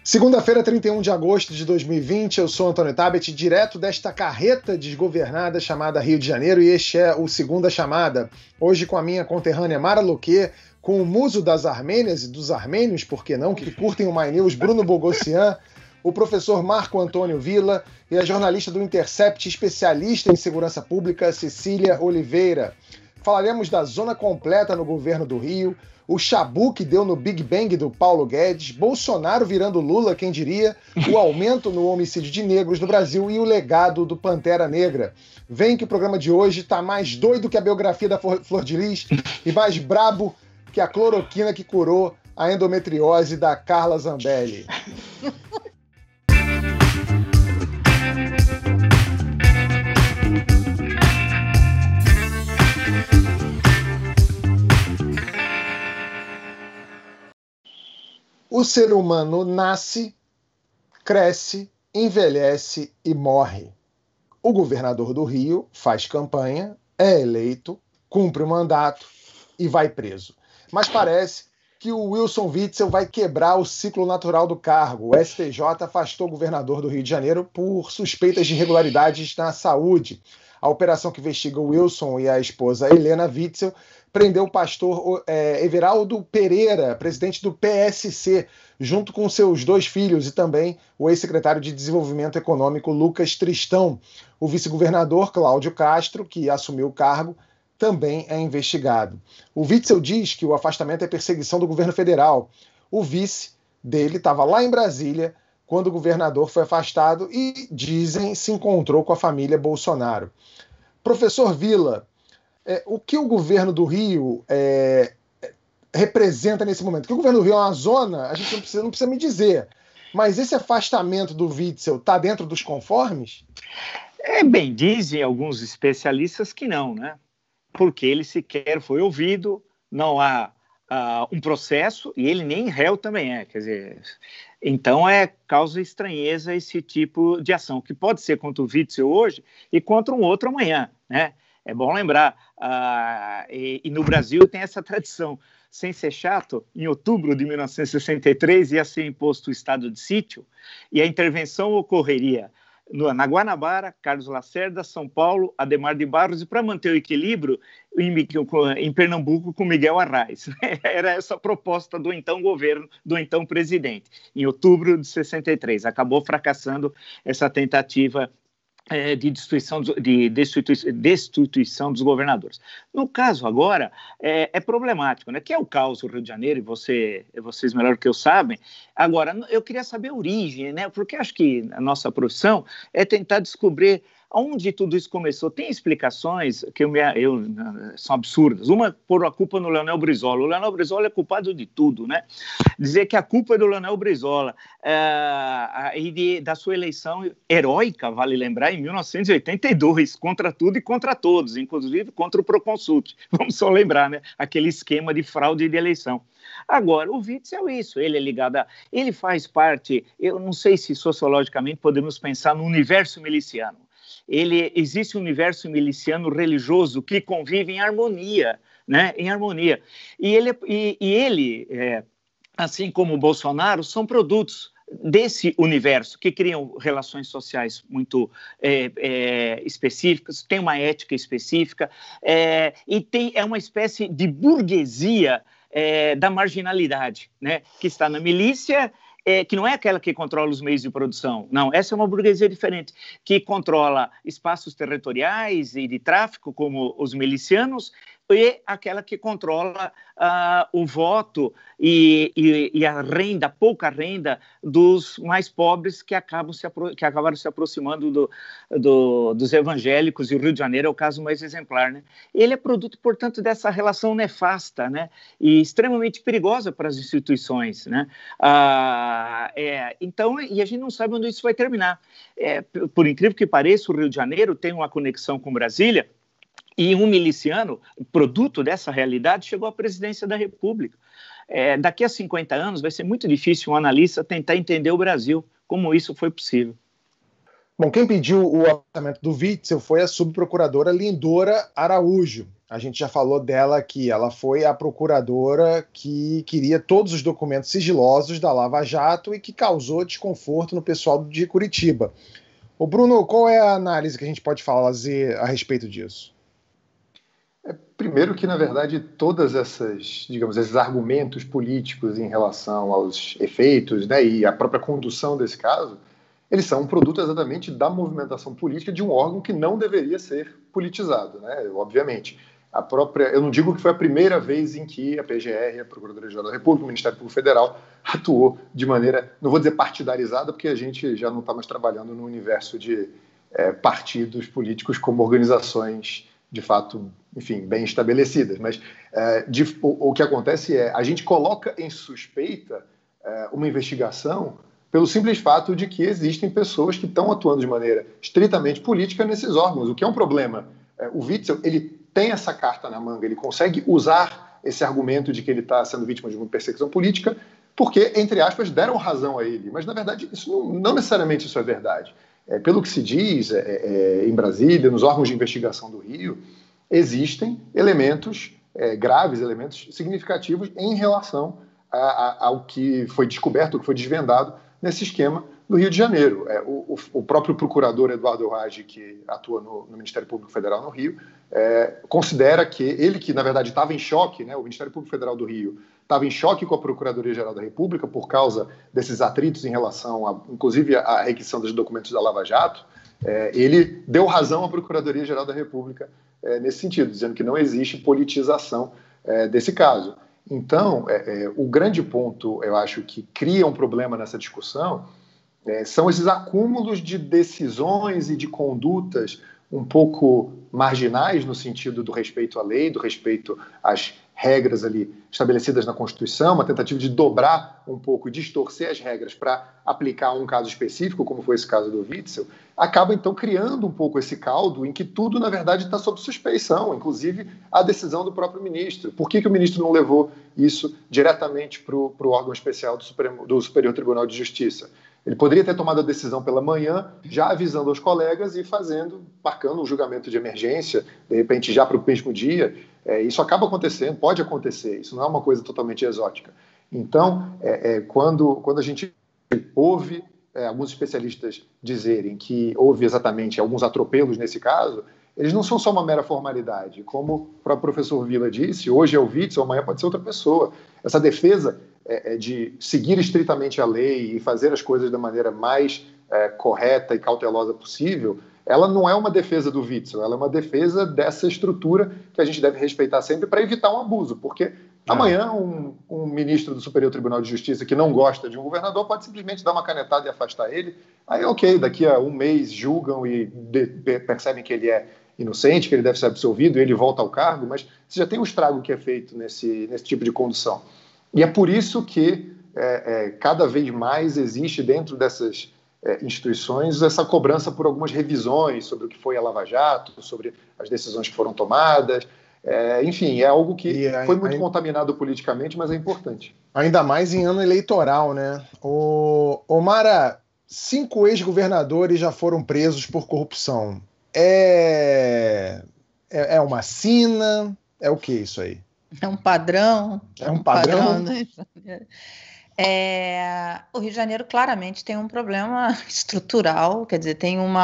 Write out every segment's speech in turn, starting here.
Segunda-feira, 31 de agosto de 2020, eu sou Antônio Tabet, direto desta carreta desgovernada chamada Rio de Janeiro, e este é o Segunda Chamada. Hoje com a minha conterrânea Mara Luque, com o muso das Armênias e dos armênios, por que não, que curtem o My News, Bruno Bogossian, o professor Marco Antônio Villa e a jornalista do Intercept, especialista em segurança pública, Cecília Oliveira. Falaremos da zona completa no governo do Rio, o chabu que deu no Big Bang do Paulo Guedes, Bolsonaro virando Lula, quem diria, o aumento no homicídio de negros no Brasil e o legado do Pantera Negra. Vem que o programa de hoje tá mais doido que a biografia da Flor de Lis e mais brabo que a cloroquina que curou a endometriose da Carla Zambelli. O ser humano nasce, cresce, envelhece e morre. O governador do Rio faz campanha, é eleito, cumpre o mandato e vai preso. Mas parece que o Wilson Witzel vai quebrar o ciclo natural do cargo. O STJ afastou o governador do Rio de Janeiro por suspeitas de irregularidades na saúde. A operação que investiga o Wilson e a esposa Helena Witzel prendeu o pastor Everaldo Pereira, presidente do PSC, junto com seus dois filhos e também o ex-secretário de Desenvolvimento Econômico Lucas Tristão. O vice-governador Cláudio Castro, que assumiu o cargo, também é investigado. O Witzel diz que o afastamento é perseguição do governo federal. O vice dele estava lá em Brasília quando o governador foi afastado e, dizem, se encontrou com a família Bolsonaro. Professor Villa, o que o governo do Rio representa nesse momento? Que o governo do Rio é uma zona, a gente não precisa me dizer, mas esse afastamento do Witzel está dentro dos conformes? Bem, dizem alguns especialistas que não, né? Porque ele sequer foi ouvido, não há um processo, e ele nem réu também é, quer dizer, então causa estranheza esse tipo de ação, que pode ser contra o Witzel hoje e contra um outro amanhã, né? É bom lembrar, e no Brasil tem essa tradição, sem ser chato, em outubro de 1963 ia ser imposto o estado de sítio e a intervenção ocorreria na Guanabara, Carlos Lacerda, São Paulo, Adhemar de Barros, e para manter o equilíbrio, em Pernambuco, com Miguel Arraes. Era essa a proposta do então governo, do então presidente, em outubro de 63. Acabou fracassando essa tentativa de destituição dos governadores. No caso agora, é problemático, né? Que é o caos do Rio de Janeiro, e vocês melhor que eu sabem. Agora, eu queria saber a origem, né? Porque acho que a nossa profissão é tentar descobrir onde tudo isso começou. Tem explicações que são absurdas. Uma, pôr a culpa no Leonel Brizola. O Leonel Brizola é culpado de tudo, né? Dizer que a culpa é do Leonel Brizola e da sua eleição heróica, vale lembrar, em 1982, contra tudo e contra todos, inclusive contra o Proconsult. Vamos só lembrar, né? Aquele esquema de fraude de eleição. Agora, o Witzel é isso, ele é ligado ele faz parte, eu não sei se sociologicamente podemos pensar no universo miliciano. Existe um universo miliciano religioso que convive em harmonia, né? Em harmonia. E ele, assim como o Bolsonaro, são produtos desse universo que criam relações sociais muito específicas, tem uma ética específica e é uma espécie de burguesia da marginalidade, né? Que está na milícia. Que não é aquela que controla os meios de produção, não, essa é uma burguesia diferente, que controla espaços territoriais e de tráfico, como os milicianos, e aquela que controla o voto e a renda, pouca renda dos mais pobres que acabaram se aproximando dos evangélicos, e o Rio de Janeiro é o caso mais exemplar, né? Ele é produto, portanto, dessa relação nefasta, né? E extremamente perigosa para as instituições, né? Então, e a gente não sabe onde isso vai terminar. Por incrível que pareça, o Rio de Janeiro tem uma conexão com Brasília, e um miliciano, produto dessa realidade, chegou à presidência da República. Daqui a 50 anos vai ser muito difícil um analista tentar entender o Brasil, como isso foi possível. Bom, quem pediu o afastamento do Witzel foi a subprocuradora Lindora Araújo. A gente já falou dela aqui. Ela foi a procuradora que queria todos os documentos sigilosos da Lava Jato e que causou desconforto no pessoal de Curitiba. Ô Bruno, qual é a análise que a gente pode fazer a respeito disso? Primeiro que, na verdade, todas esses argumentos políticos em relação aos efeitos, né, e a própria condução desse caso, eles são um produto exatamente da movimentação política de um órgão que não deveria ser politizado, né, obviamente. Eu não digo que foi a primeira vez em que a PGR, a Procuradoria-Geral da República, o Ministério Público Federal atuou de maneira, não vou dizer partidarizada, porque a gente já não está mais trabalhando no universo de partidos políticos como organizações de fato, enfim, bem estabelecidas. Mas o que acontece é a gente coloca em suspeita uma investigação pelo simples fato de que existem pessoas que estão atuando de maneira estritamente política nesses órgãos, o que é um problema. O Witzel, ele tem essa carta na manga, ele consegue usar esse argumento de que ele está sendo vítima de uma perseguição política porque, entre aspas, deram razão a ele. Mas, na verdade, isso não necessariamente isso é verdade. Pelo que se diz em Brasília, nos órgãos de investigação do Rio, existem elementos graves, elementos significativos em relação ao que foi descoberto, o que foi desvendado nesse esquema do Rio de Janeiro. O próprio procurador Eduardo Rage, que atua no Ministério Público Federal no Rio, considera que ele, que na verdade estava em choque, né, o Ministério Público Federal do Rio estava em choque com a Procuradoria-Geral da República por causa desses atritos em relação, inclusive, à requisição dos documentos da Lava Jato. Ele deu razão à Procuradoria-Geral da República nesse sentido, dizendo que não existe politização desse caso. Então, o grande ponto, eu acho, que cria um problema nessa discussão são esses acúmulos de decisões e de condutas um pouco marginais no sentido do respeito à lei, do respeito às regras ali estabelecidas na Constituição, uma tentativa de dobrar um pouco e distorcer as regras para aplicar um caso específico, como foi esse caso do Witzel, acaba então criando um pouco esse caldo em que tudo, na verdade, está sob suspeição, inclusive a decisão do próprio ministro. Por que o ministro não levou isso diretamente para o órgão especial do Superior Tribunal de Justiça? Ele poderia ter tomado a decisão pela manhã, já avisando aos colegas e marcando um julgamento de emergência, de repente já para o mesmo dia. Isso acaba acontecendo, pode acontecer, isso não é uma coisa totalmente exótica. Então, quando a gente ouve alguns especialistas dizerem que houve exatamente alguns atropelos nesse caso, eles não são só uma mera formalidade. Como o próprio professor Vila disse, hoje é o Witzel, amanhã pode ser outra pessoa. Essa defesa de seguir estritamente a lei e fazer as coisas da maneira mais correta e cautelosa possível, ela não é uma defesa do Witzel, ela é uma defesa dessa estrutura que a gente deve respeitar sempre para evitar um abuso, porque amanhã um ministro do Superior Tribunal de Justiça que não gosta de um governador pode simplesmente dar uma canetada e afastar ele, aí ok, daqui a um mês julgam e percebem que ele é inocente, que ele deve ser absolvido e ele volta ao cargo, mas você já tem um estrago que é feito nesse tipo de condução. E é por isso que cada vez mais existe dentro dessas instituições essa cobrança por algumas revisões sobre o que foi a Lava Jato, sobre as decisões que foram tomadas. Enfim, é algo que foi muito contaminado politicamente, mas é importante. Ainda mais em ano eleitoral, né? Mara, 5 ex-governadores já foram presos por corrupção. É uma sina? É o que isso aí? É um padrão. É um padrão? O Rio de Janeiro claramente tem um problema estrutural, quer dizer, tem um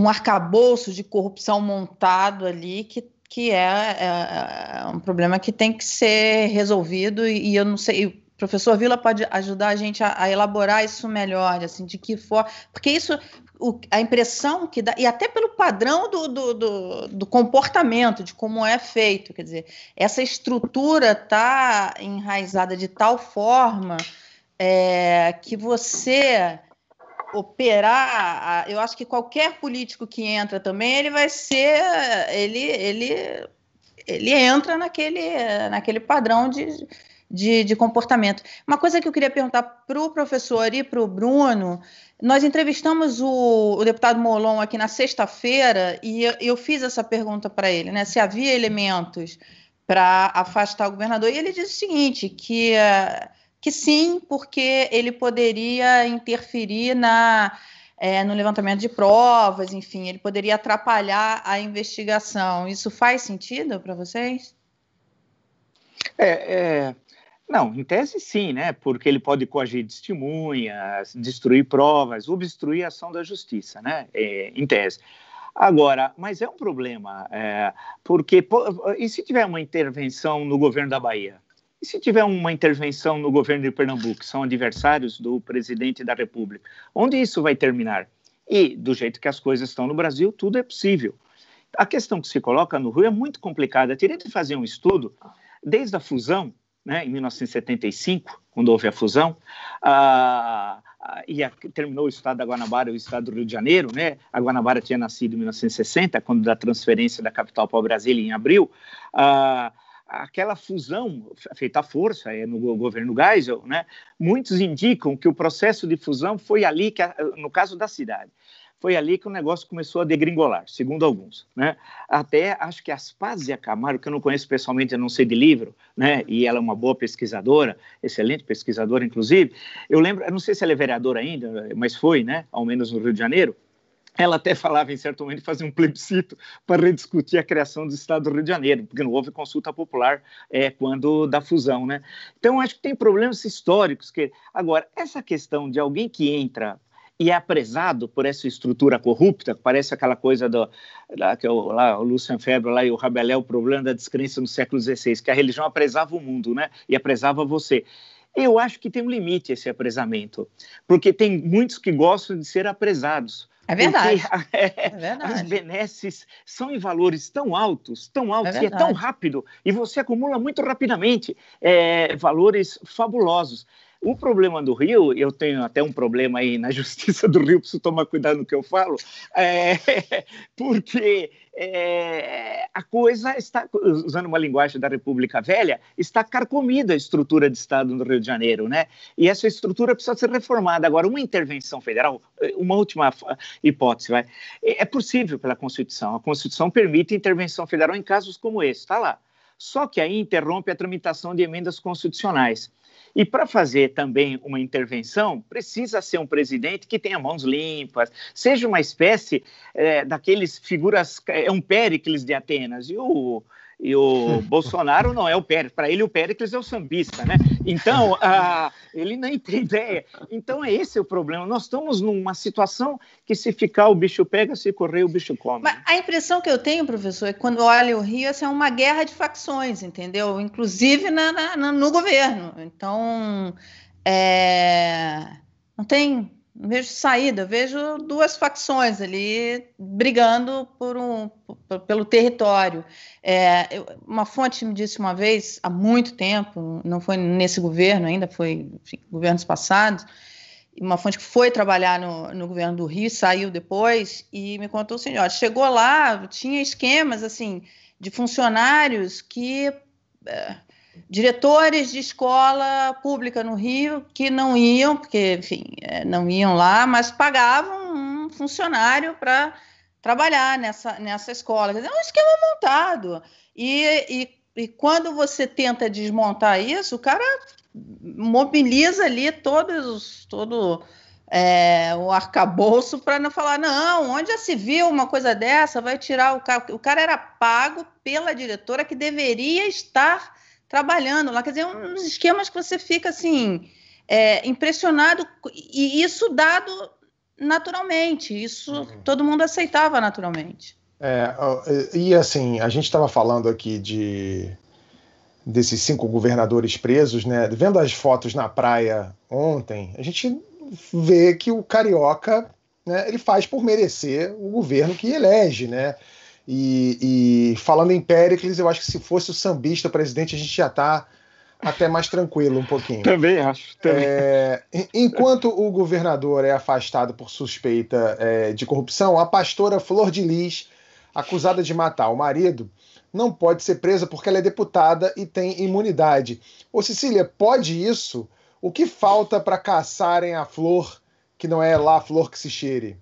arcabouço de corrupção montado ali que é um problema que tem que ser resolvido e eu não sei, o professor Vila pode ajudar a gente a elaborar isso melhor, assim, de que forma, porque isso, a impressão que dá, e até pelo padrão do comportamento, de como é feito, quer dizer, essa estrutura está enraizada de tal forma que você operar, eu acho que qualquer político que entra também, ele vai ser, ele entra naquele padrão de comportamento. Uma coisa que eu queria perguntar para o professor e para o Bruno, nós entrevistamos o deputado Molon aqui na sexta-feira e eu fiz essa pergunta para ele, né, se havia elementos para afastar o governador, e ele disse o seguinte, que que sim, porque ele poderia interferir no levantamento de provas, enfim, ele poderia atrapalhar a investigação. Isso faz sentido para vocês? Não, em tese sim, né? Porque ele pode coagir testemunhas, destruir provas, obstruir a ação da justiça, né? Em tese. Agora, mas é um problema, porque e se tiver uma intervenção no governo da Bahia? E se tiver uma intervenção no governo de Pernambuco, que são adversários do presidente da República? Onde isso vai terminar? E, do jeito que as coisas estão no Brasil, tudo é possível. A questão que se coloca no Rio é muito complicada. Eu teria de fazer um estudo, desde a fusão, né, em 1975, quando houve a fusão, terminou o estado da Guanabara e o estado do Rio de Janeiro, né? A Guanabara tinha nascido em 1960, quando da transferência da capital para Brasília em abril. Aquela fusão feita à força no governo Geisel, né? Muitos indicam que o processo de fusão foi ali, no caso da cidade, foi ali que o negócio começou a degringolar, segundo alguns, né? Até acho que Aspásia Camargo, que eu não conheço pessoalmente, eu não sei de livro, né? E ela é uma boa pesquisadora, excelente pesquisadora, inclusive. Eu lembro, eu não sei se ela é vereadora ainda, mas foi, né? Ao menos no Rio de Janeiro. Ela até falava em certo momento de fazer um plebiscito para rediscutir a criação do Estado do Rio de Janeiro, porque não houve consulta popular quando da fusão, né? Então, acho que tem problemas históricos. Agora, essa questão de alguém que entra e é apresado por essa estrutura corrupta, parece aquela coisa o Lucian Febre lá e o Rabelais, o problema da descrença no século XVI, que a religião apresava o mundo, né? E apresava você. Eu acho que tem um limite esse apresamento, porque tem muitos que gostam de ser apresados. É verdade. As benesses são em valores tão altos, e é tão rápido, e você acumula muito rapidamente valores fabulosos. O problema do Rio, eu tenho até um problema aí na Justiça do Rio, preciso tomar cuidado no que eu falo, porque a coisa está, usando uma linguagem da República Velha, está carcomida a estrutura de Estado no Rio de Janeiro, né? E essa estrutura precisa ser reformada. Agora, uma intervenção federal, uma última hipótese, é possível pela Constituição. A Constituição permite intervenção federal em casos como esse, está lá. Só que aí interrompe a tramitação de emendas constitucionais. E para fazer também uma intervenção, precisa ser um presidente que tenha mãos limpas, seja uma espécie daqueles figuras, um Péricles de Atenas. E o Bolsonaro não é o Péricles, para ele o Péricles é o sambista, né? Então, ele nem tem ideia. Então, esse é o problema. Nós estamos numa situação que se ficar o bicho pega, se correr o bicho come. Mas a impressão que eu tenho, professor, é que quando olha o Rio, é uma guerra de facções, entendeu? Inclusive no governo. Então, não vejo saída, vejo duas facções ali brigando pelo território. Uma fonte me disse uma vez, há muito tempo, não foi nesse governo ainda, foi governos passados, uma fonte que foi trabalhar no governo do Rio, saiu depois, e me contou o seguinte, chegou lá, tinha esquemas assim, de funcionários que... diretores de escola pública no Rio que não iam, porque, enfim, não iam lá, mas pagavam um funcionário para trabalhar nessa escola. Quer dizer, é um esquema montado. E quando você tenta desmontar isso, o cara mobiliza ali todo o arcabouço para não falar, não, onde já se viu uma coisa dessa, vai tirar o cara. O cara era pago pela diretora que deveria estar trabalhando lá, quer dizer, uns esquemas que você fica assim, impressionado, e isso dado naturalmente, isso todo mundo aceitava naturalmente. E assim, a gente estava falando aqui desses 5 governadores presos, né? Vendo as fotos na praia ontem, a gente vê que o carioca, né, ele faz por merecer o governo que elege, né? E falando em Péricles, eu acho que se fosse o sambista presidente, a gente já está até mais tranquilo um pouquinho. Também acho. Enquanto o governador é afastado por suspeita de corrupção, a pastora Flor de Lis, acusada de matar o marido, não pode ser presa porque ela é deputada e tem imunidade. Ô Cecília, pode isso? O que falta para caçarem a Flor, que não é lá a flor que se cheire?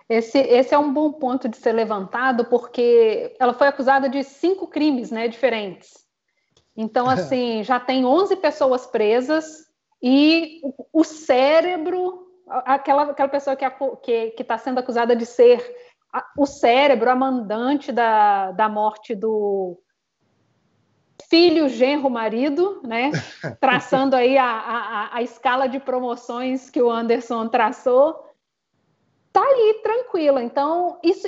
Esse é um bom ponto de ser levantado, porque ela foi acusada de 5 crimes, né, diferentes. Então, assim, já tem 11 pessoas presas e o cérebro, aquela pessoa que está sendo acusada de ser o cérebro, a mandante da morte do filho, genro, marido, né? Traçando aí a escala de promoções que o Anderson traçou, tá aí tranquila. Então, isso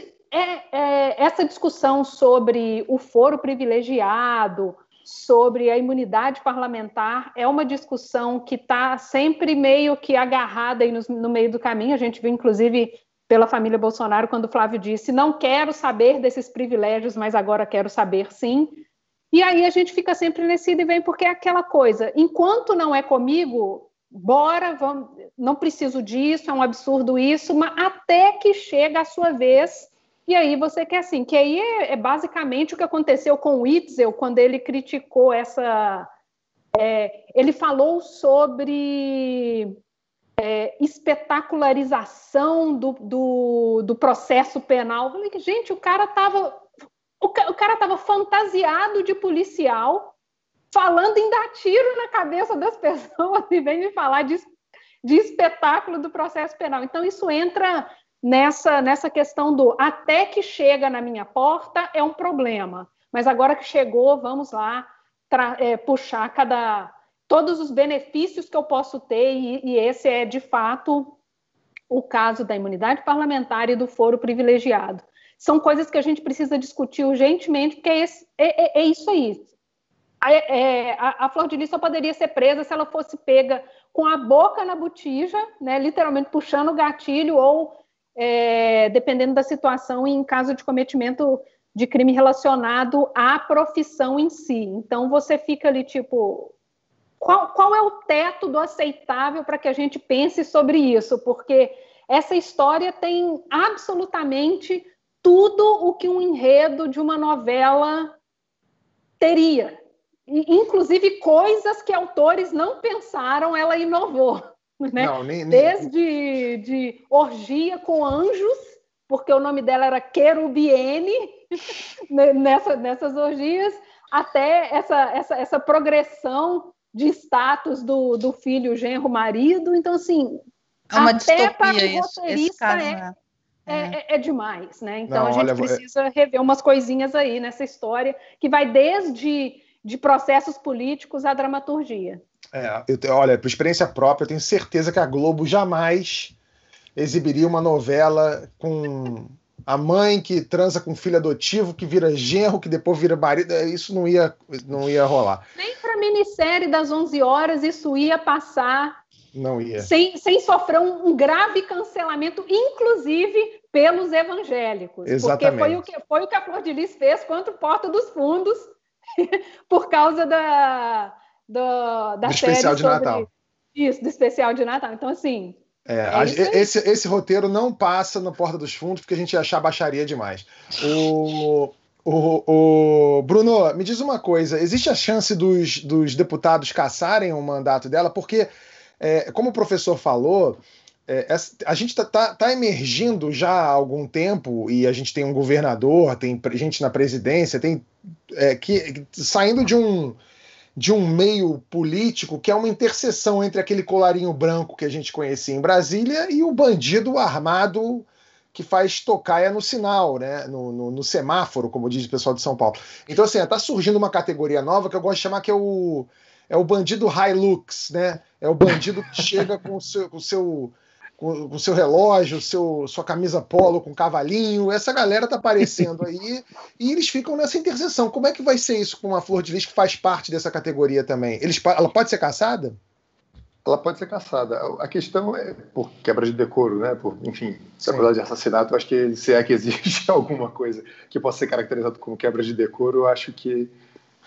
essa discussão sobre o foro privilegiado, sobre a imunidade parlamentar, é uma discussão que está sempre meio que agarrada aí no meio do caminho. A gente viu, inclusive, pela família Bolsonaro, quando o Flávio disse: não quero saber desses privilégios, mas agora quero saber sim. E aí a gente fica sempre nesse ida e vem, porque é aquela coisa, enquanto não é comigo, bora, vamos, não preciso disso, é um absurdo isso, mas até que chega a sua vez, e aí você quer assim, que aí é basicamente o que aconteceu com o Witzel, quando ele criticou ele falou sobre espetacularização do processo penal. Eu falei que, gente, o cara estava fantasiado de policial, falando em dar tiro na cabeça das pessoas e vem me falar de espetáculo do processo penal. Então, isso entra nessa questão do até que chega na minha porta é um problema, mas agora que chegou, vamos lá puxar todos os benefícios que eu posso ter, e esse é, de fato, o caso da imunidade parlamentar e do foro privilegiado. São coisas que a gente precisa discutir urgentemente, porque é isso aí. A Flor de Lis só poderia ser presa se ela fosse pega com a boca na botija, né, literalmente puxando o gatilho, ou, dependendo da situação, em caso de cometimento de crime relacionado à profissão em si. Então, você fica ali, tipo, qual é o teto do aceitável para que a gente pense sobre isso? Porque essa história tem absolutamente tudo o que um enredo de uma novela teria. Inclusive coisas que autores não pensaram, ela inovou. Né? Não, Desde de orgia com anjos, porque o nome dela era Querubiene, nessas orgias, até essa progressão de status do filho, genro, marido. Então, assim, é uma até para distopia o roteirista é demais, né? Então, a gente precisa rever umas coisinhas aí nessa história, que vai desde de processos políticos à dramaturgia. Olha, por experiência própria, eu tenho certeza que a Globo jamais exibiria uma novela com a mãe que transa com o filho adotivo, que vira genro, que depois vira marido. Isso não ia rolar. Nem para a minissérie das 11 horas isso ia passar. Não ia. Sem sofrer um grave cancelamento, inclusive pelos evangélicos. Exatamente. Porque foi o que a Flor de Lis fez contra o Porta dos Fundos, por causa da série especial de Natal. Isso, do especial de Natal. Então, assim... esse roteiro não passa no Porta dos Fundos, porque a gente ia achar baixaria demais. Bruno, me diz uma coisa, existe a chance dos deputados cassarem o mandato dela? Porque, como o professor falou, a gente tá emergindo já há algum tempo, e a gente tem um governador, tem gente na presidência, saindo de um meio político que é uma interseção entre aquele colarinho branco que a gente conhecia em Brasília e o bandido armado que faz tocaia no sinal, né? no semáforo, como diz o pessoal de São Paulo. Então, assim, está surgindo uma categoria nova que eu gosto de chamar que é o bandido Hilux, né? É o bandido que chega com o seu relógio, sua camisa polo com cavalinho. Essa galera tá aparecendo aí e eles ficam nessa interseção. Como é que vai ser isso com a Flor de Lis, que faz parte dessa categoria também? Ela pode ser cassada? Ela pode ser cassada. A questão é por quebra de decoro, né? Enfim, se apesar de assassinato, eu acho que se é que existe alguma coisa que possa ser caracterizado como quebra de decoro, eu acho que,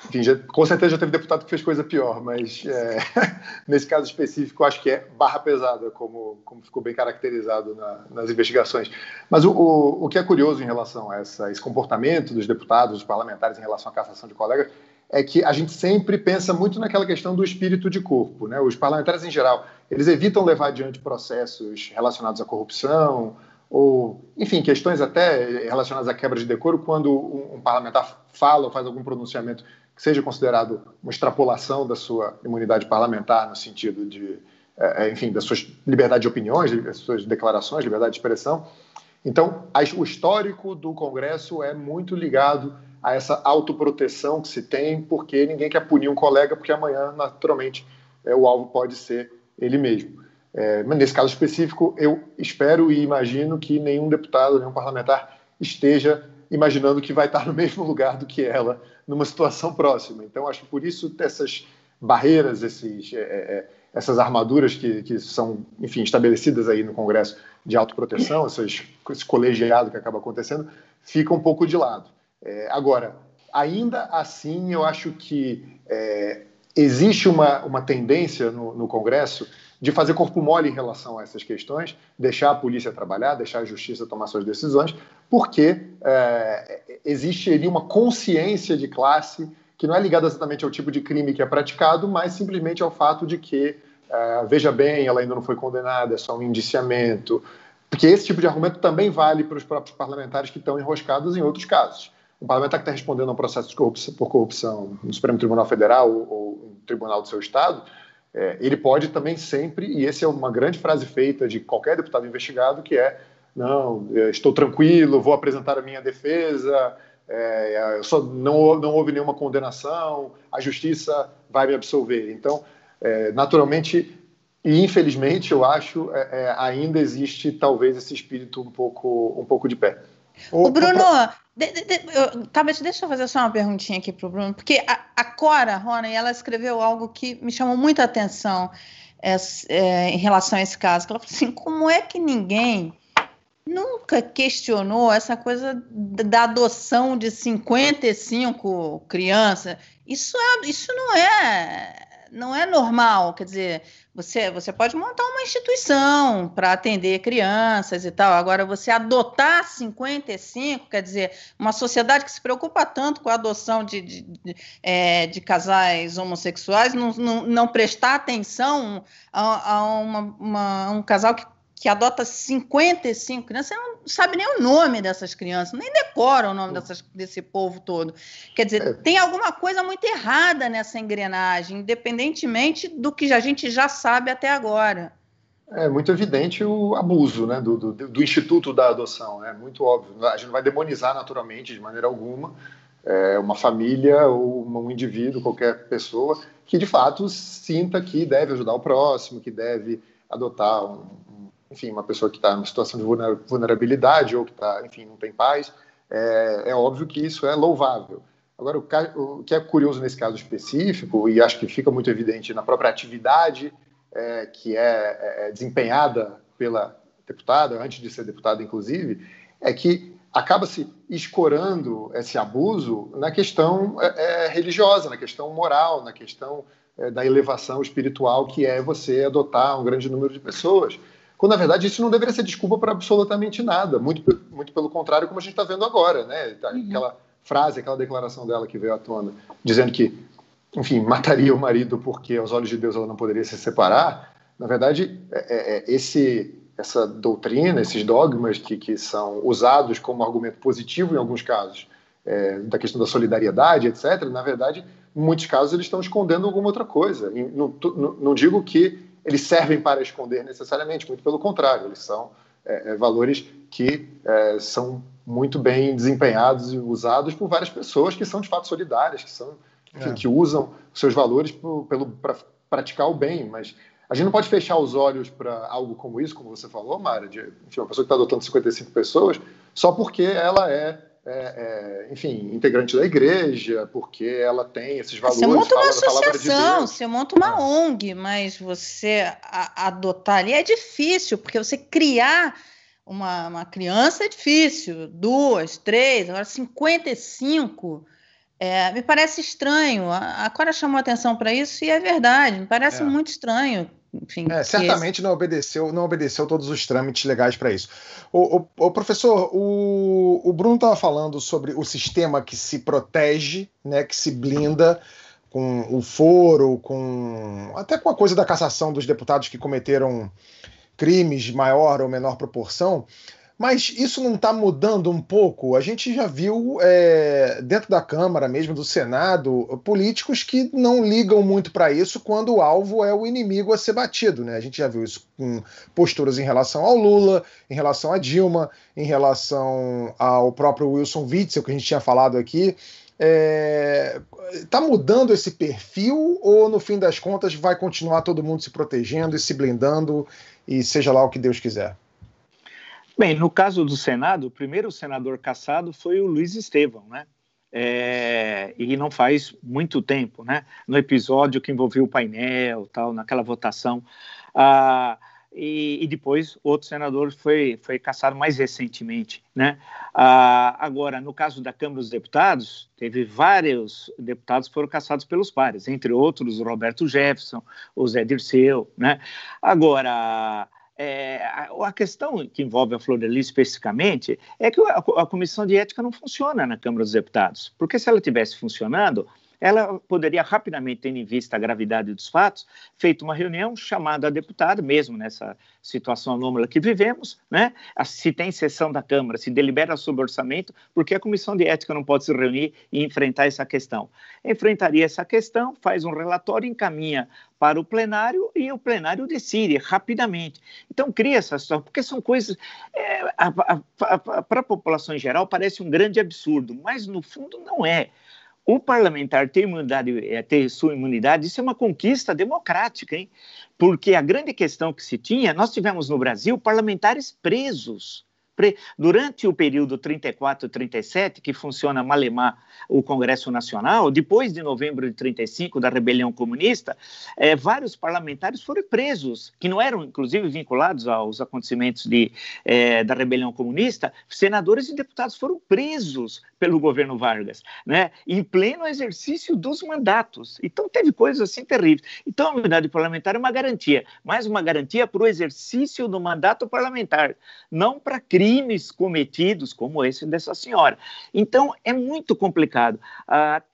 enfim, com certeza já teve deputado que fez coisa pior, mas nesse caso específico, eu acho que é barra pesada, como ficou bem caracterizado nas investigações. Mas o que é curioso em relação a esse comportamento dos deputados, dos parlamentares em relação à cassação de colegas, é que a gente sempre pensa muito naquela questão do espírito de corpo, né? Os parlamentares, em geral, eles evitam levar adiante processos relacionados à corrupção ou, enfim, questões até relacionadas à quebra de decoro quando um parlamentar fala ou faz algum pronunciamento que que seja considerado uma extrapolação da sua imunidade parlamentar no sentido de, enfim, da sua liberdade de opiniões, das suas declarações, liberdade de expressão. Então, o histórico do Congresso é muito ligado a essa autoproteção que se tem, porque ninguém quer punir um colega, porque amanhã, naturalmente, o alvo pode ser ele mesmo. Mas nesse caso específico, eu espero e imagino que nenhum deputado, nenhum parlamentar esteja imaginando que vai estar no mesmo lugar do que ela numa situação próxima. Então, acho que por isso essas barreiras, essas armaduras que são, enfim, estabelecidas aí no Congresso de autoproteção, esse colegiado que acaba acontecendo, fica um pouco de lado. Agora, ainda assim, eu acho que existe uma tendência no Congresso de fazer corpo mole em relação a essas questões, deixar a polícia trabalhar, deixar a justiça tomar suas decisões, porque existe ali uma consciência de classe que não é ligada exatamente ao tipo de crime que é praticado, mas simplesmente ao fato de que, veja bem, ela ainda não foi condenada, é só um indiciamento, porque esse tipo de argumento também vale para os próprios parlamentares que estão enroscados em outros casos. Um parlamentar que está respondendo a um processo por corrupção no Supremo Tribunal Federal ou no Tribunal do seu Estado, ele pode também sempre, e essa é uma grande frase feita de qualquer deputado investigado, que não, estou tranquilo, vou apresentar a minha defesa, não houve nenhuma condenação, a justiça vai me absolver. Então, naturalmente e infelizmente, eu acho, ainda existe talvez esse espírito um pouco de pé. O Bruno, talvez deixa eu fazer só uma perguntinha aqui para o Bruno, porque a Cora Rony, ela escreveu algo que me chamou muita atenção em relação a esse caso. Ela falou assim, como é que ninguém nunca questionou essa coisa da adoção de 55 crianças? Isso não é normal, quer dizer, você pode montar uma instituição para atender crianças e tal, agora você adotar 55, quer dizer, uma sociedade que se preocupa tanto com a adoção de casais homossexuais, não prestar atenção a um casal que adota 55 crianças, você não sabe nem o nome dessas crianças, nem decora o nome desse povo todo. Quer dizer, tem alguma coisa muito errada nessa engrenagem, independentemente do que a gente já sabe até agora. É muito evidente o abuso, né, do instituto da adoção, é muito óbvio. A gente não vai demonizar naturalmente, de maneira alguma, uma família ou um indivíduo, qualquer pessoa, que de fato sinta que deve ajudar o próximo, que deve adotar enfim, uma pessoa que está numa situação de vulnerabilidade ou que enfim, não tem paz, é óbvio que isso é louvável. Agora, o que é curioso nesse caso específico, e acho que fica muito evidente na própria atividade que é desempenhada pela deputada, antes de ser deputada, inclusive, é que acaba-se escorando esse abuso na questão religiosa, na questão moral, na questão da elevação espiritual, que é você adotar um grande número de pessoas. Quando, na verdade, isso não deveria ser desculpa para absolutamente nada, muito pelo contrário, como a gente está vendo agora, né? Aquela frase, aquela declaração dela que veio à tona, dizendo que, enfim, mataria o marido porque, aos olhos de Deus, ela não poderia se separar. Na verdade, essa doutrina, esses dogmas que são usados como argumento positivo em alguns casos, da questão da solidariedade, etc., na verdade, em muitos casos, eles estão escondendo alguma outra coisa. Não digo que eles servem para esconder necessariamente, muito pelo contrário, eles são valores que são muito bem desempenhados e usados por várias pessoas que são de fato solidárias, que usam seus valores para praticar o bem, mas a gente não pode fechar os olhos para algo como isso, como você falou, Mara, enfim, uma pessoa que está adotando 55 pessoas, só porque ela enfim, integrante da igreja, porque ela tem esses valores. Você monta uma associação, você monta uma ONG, mas você adotar ali é difícil, porque você criar uma criança é difícil, 2, 3, agora 55, me parece estranho. A Cora chamou atenção para isso e é verdade, me parece muito estranho. Enfim, certamente não obedeceu todos os trâmites legais para isso. O professor, o Bruno estava falando sobre o sistema que se protege, né, que se blinda com o foro, até com a coisa da cassação dos deputados que cometeram crimes de maior ou menor proporção, Mas isso não está mudando um pouco? A gente já viu dentro da Câmara, mesmo do Senado, políticos que não ligam muito para isso quando o alvo é o inimigo a ser batido, né? A gente já viu isso com posturas em relação ao Lula, em relação a Dilma, em relação ao próprio Wilson Witzel, que a gente tinha falado aqui. Está mudando esse perfil ou, no fim das contas, vai continuar todo mundo se protegendo e se blindando e seja lá o que Deus quiser? Bem, no caso do Senado, o primeiro senador cassado foi o Luiz Estevão, né? E não faz muito tempo, né? No episódio que envolveu o painel, tal, naquela votação. E depois outro senador foi cassado mais recentemente, né? Agora, no caso da Câmara dos Deputados, teve vários deputados que foram cassados pelos pares, entre outros o Roberto Jefferson, o Zé Dirceu, né? Agora, a questão que envolve a Flor de Lis especificamente é que a Comissão de Ética não funciona na Câmara dos Deputados, porque se ela estivesse funcionando, ela poderia rapidamente, tendo em vista a gravidade dos fatos, feito uma reunião, chamado a deputada, mesmo nessa situação anômala que vivemos, né? Se tem sessão da Câmara, se delibera sobre orçamento, porque a Comissão de Ética não pode se reunir e enfrentar essa questão. Enfrentaria essa questão, faz um relatório, encaminha para o plenário e o plenário decide rapidamente. Então, cria essa situação, porque são coisas... para a população em geral, parece um grande absurdo, mas, no fundo, não é. O parlamentar ter sua imunidade, isso é uma conquista democrática, hein? Porque a grande questão que se tinha, nós tivemos no Brasil parlamentares presos. Durante o período 34 e 37, que funciona malemar o Congresso Nacional, depois de novembro de 35, da rebelião comunista, vários parlamentares foram presos, que não eram, inclusive, vinculados aos acontecimentos da rebelião comunista. Senadores e deputados foram presos pelo governo Vargas, né, em pleno exercício dos mandatos. Então, teve coisas assim terríveis. Então, a imunidade parlamentar é uma garantia, mas uma garantia para o exercício do mandato parlamentar, não para crimes cometidos como esse dessa senhora. Então, é muito complicado.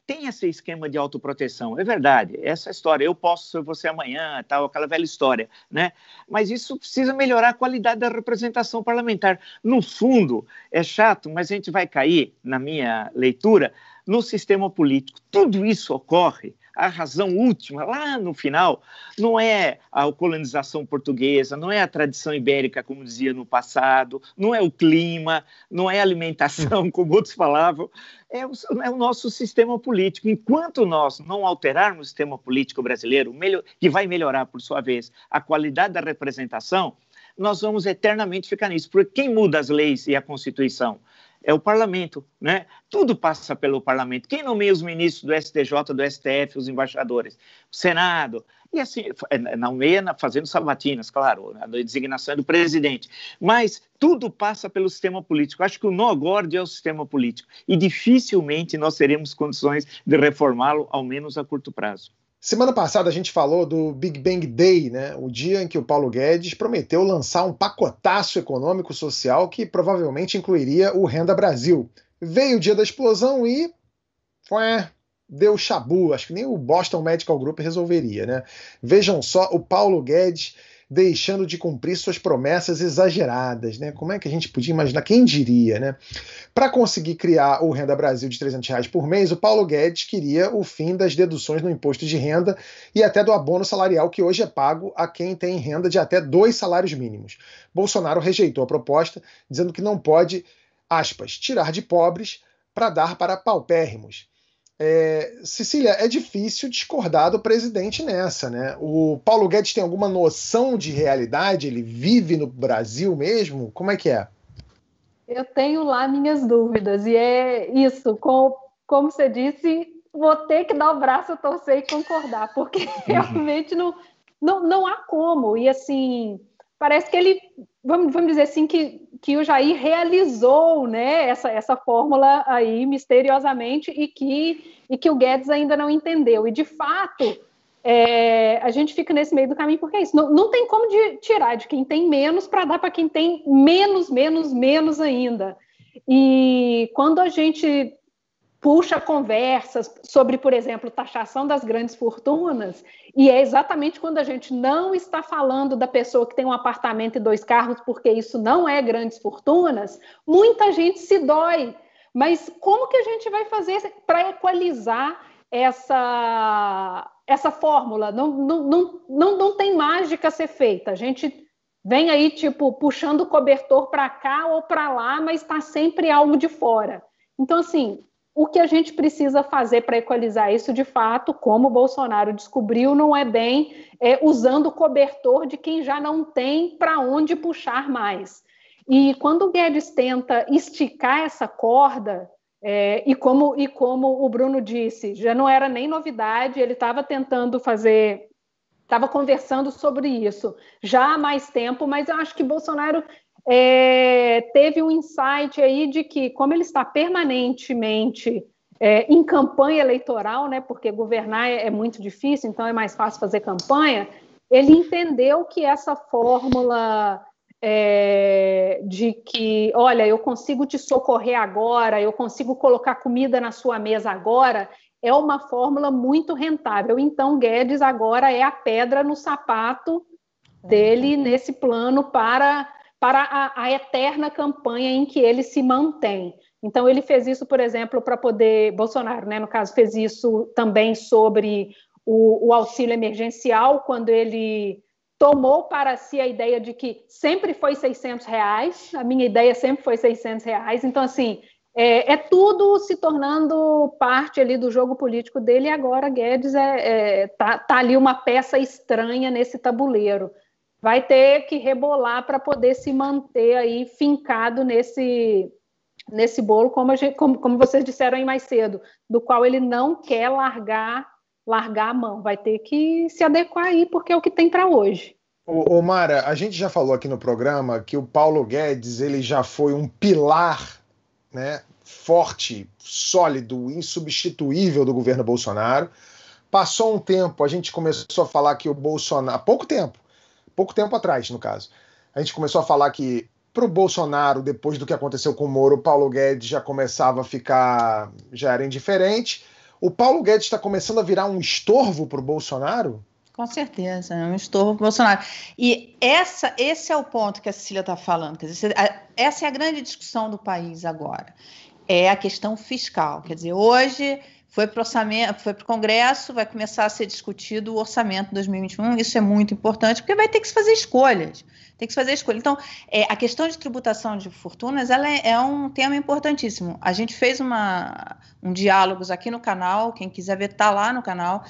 Tem esse esquema de autoproteção, é verdade, essa história, eu posso ser você amanhã, tal, aquela velha história, né? Mas isso precisa melhorar a qualidade da representação parlamentar. No fundo, é chato, mas a gente vai cair, na minha leitura, no sistema político. Tudo isso ocorre. A razão última, lá no final, não é a colonização portuguesa, não é a tradição ibérica, como dizia no passado, não é o clima, não é a alimentação, como outros falavam, é o nosso sistema político. Enquanto nós não alterarmos o sistema político brasileiro, que vai melhorar, por sua vez, a qualidade da representação, nós vamos eternamente ficar nisso. Porque quem muda as leis e a Constituição? É o parlamento, né? Tudo passa pelo parlamento. Quem nomeia os ministros do STJ, do STF, os embaixadores? O Senado. E assim, nomeia fazendo sabatinas, claro, a designação é do presidente. Mas tudo passa pelo sistema político. Acho que o nó gordo é o sistema político. E dificilmente nós teremos condições de reformá-lo, ao menos a curto prazo. Semana passada a gente falou do Big Bang Day, né? O dia em que o Paulo Guedes prometeu lançar um pacotaço econômico-social que provavelmente incluiria o Renda Brasil. Veio o dia da explosão e... deu chabu. Acho que nem o Boston Medical Group resolveria, né? Vejam só o Paulo Guedes deixando de cumprir suas promessas exageradas, né? Como é que a gente podia imaginar? Quem diria, né? Para conseguir criar o Renda Brasil de R$300 por mês, o Paulo Guedes queria o fim das deduções no imposto de renda e até do abono salarial que hoje é pago a quem tem renda de até 2 salários mínimos. Bolsonaro rejeitou a proposta, dizendo que não pode, aspas, tirar de pobres para dar para paupérrimos. Cecília, é difícil discordar do presidente nessa, né? O Paulo Guedes tem alguma noção de realidade? Ele vive no Brasil mesmo? Como é que é? Eu tenho lá minhas dúvidas, e é isso, como você disse, vou ter que dar o braço a torcer e concordar, porque realmente não há como. E assim, parece que ele, vamos dizer assim, que o Jair realizou, né, essa fórmula aí misteriosamente e que o Guedes ainda não entendeu. E, de fato, a gente fica nesse meio do caminho, porque é isso. Não tem como tirar de quem tem menos para dar para quem tem menos ainda. E quando a gente, puxa conversas sobre, por exemplo, taxação das grandes fortunas, e é exatamente quando a gente não está falando da pessoa que tem um apartamento e 2 carros, porque isso não é grandes fortunas, muita gente se dói. Mas como que a gente vai fazer para equalizar essa fórmula? Não tem mágica a ser feita. A gente vem aí, tipo, puxando o cobertor para cá ou para lá, mas está sempre algo de fora. Então, assim, o que a gente precisa fazer para equalizar isso, de fato, como o Bolsonaro descobriu, não é bem usando o cobertor de quem já não tem para onde puxar mais. E quando o Guedes tenta esticar essa corda, e como o Bruno disse, já não era nem novidade, ele estava tentando fazer... Estava conversando sobre isso já há mais tempo, mas eu acho que Bolsonaro teve um insight aí de que, como ele está permanentemente em campanha eleitoral, né, porque governar é muito difícil, então é mais fácil fazer campanha, ele entendeu que essa fórmula de que, olha, eu consigo te socorrer agora, eu consigo colocar comida na sua mesa agora, é uma fórmula muito rentável. Então, Guedes agora é a pedra no sapato dele nesse plano para a eterna campanha em que ele se mantém. Então, ele fez isso, por exemplo, para poder... Bolsonaro, né, no caso, fez isso também sobre o auxílio emergencial, quando ele tomou para si a ideia de que sempre foi R$600, a minha ideia sempre foi R$600. Então, assim... tudo se tornando parte ali do jogo político dele, e agora Guedes tá ali uma peça estranha nesse tabuleiro. Vai ter que rebolar para poder se manter aí fincado nesse bolo, como vocês disseram aí mais cedo, do qual ele não quer largar a mão. Vai ter que se adequar aí, porque é o que tem para hoje. Ô Mara, a gente já falou aqui no programa que o Paulo Guedes ele já foi um pilar, né, forte, sólido, insubstituível do governo Bolsonaro. Passou um tempo, a gente começou a falar que o Bolsonaro... pouco tempo atrás, no caso, a gente começou a falar que para o Bolsonaro, depois do que aconteceu com o Moro, o Paulo Guedes já começava a ficar... já era indiferente. O Paulo Guedes está começando a virar um estorvo para o Bolsonaro? Com certeza, é um estorvo para o Bolsonaro. E esse é o ponto que a Cecília está falando. Quer dizer, essa é a grande discussão do país agora. É a questão fiscal. Quer dizer, hoje foi para o Congresso, vai começar a ser discutido o orçamento de 2021. Isso é muito importante, porque vai ter que se fazer escolhas. Tem que se fazer escolha. Então, a questão de tributação de fortunas ela é um tema importantíssimo. A gente fez um diálogos aqui no canal, quem quiser ver, está lá no canal.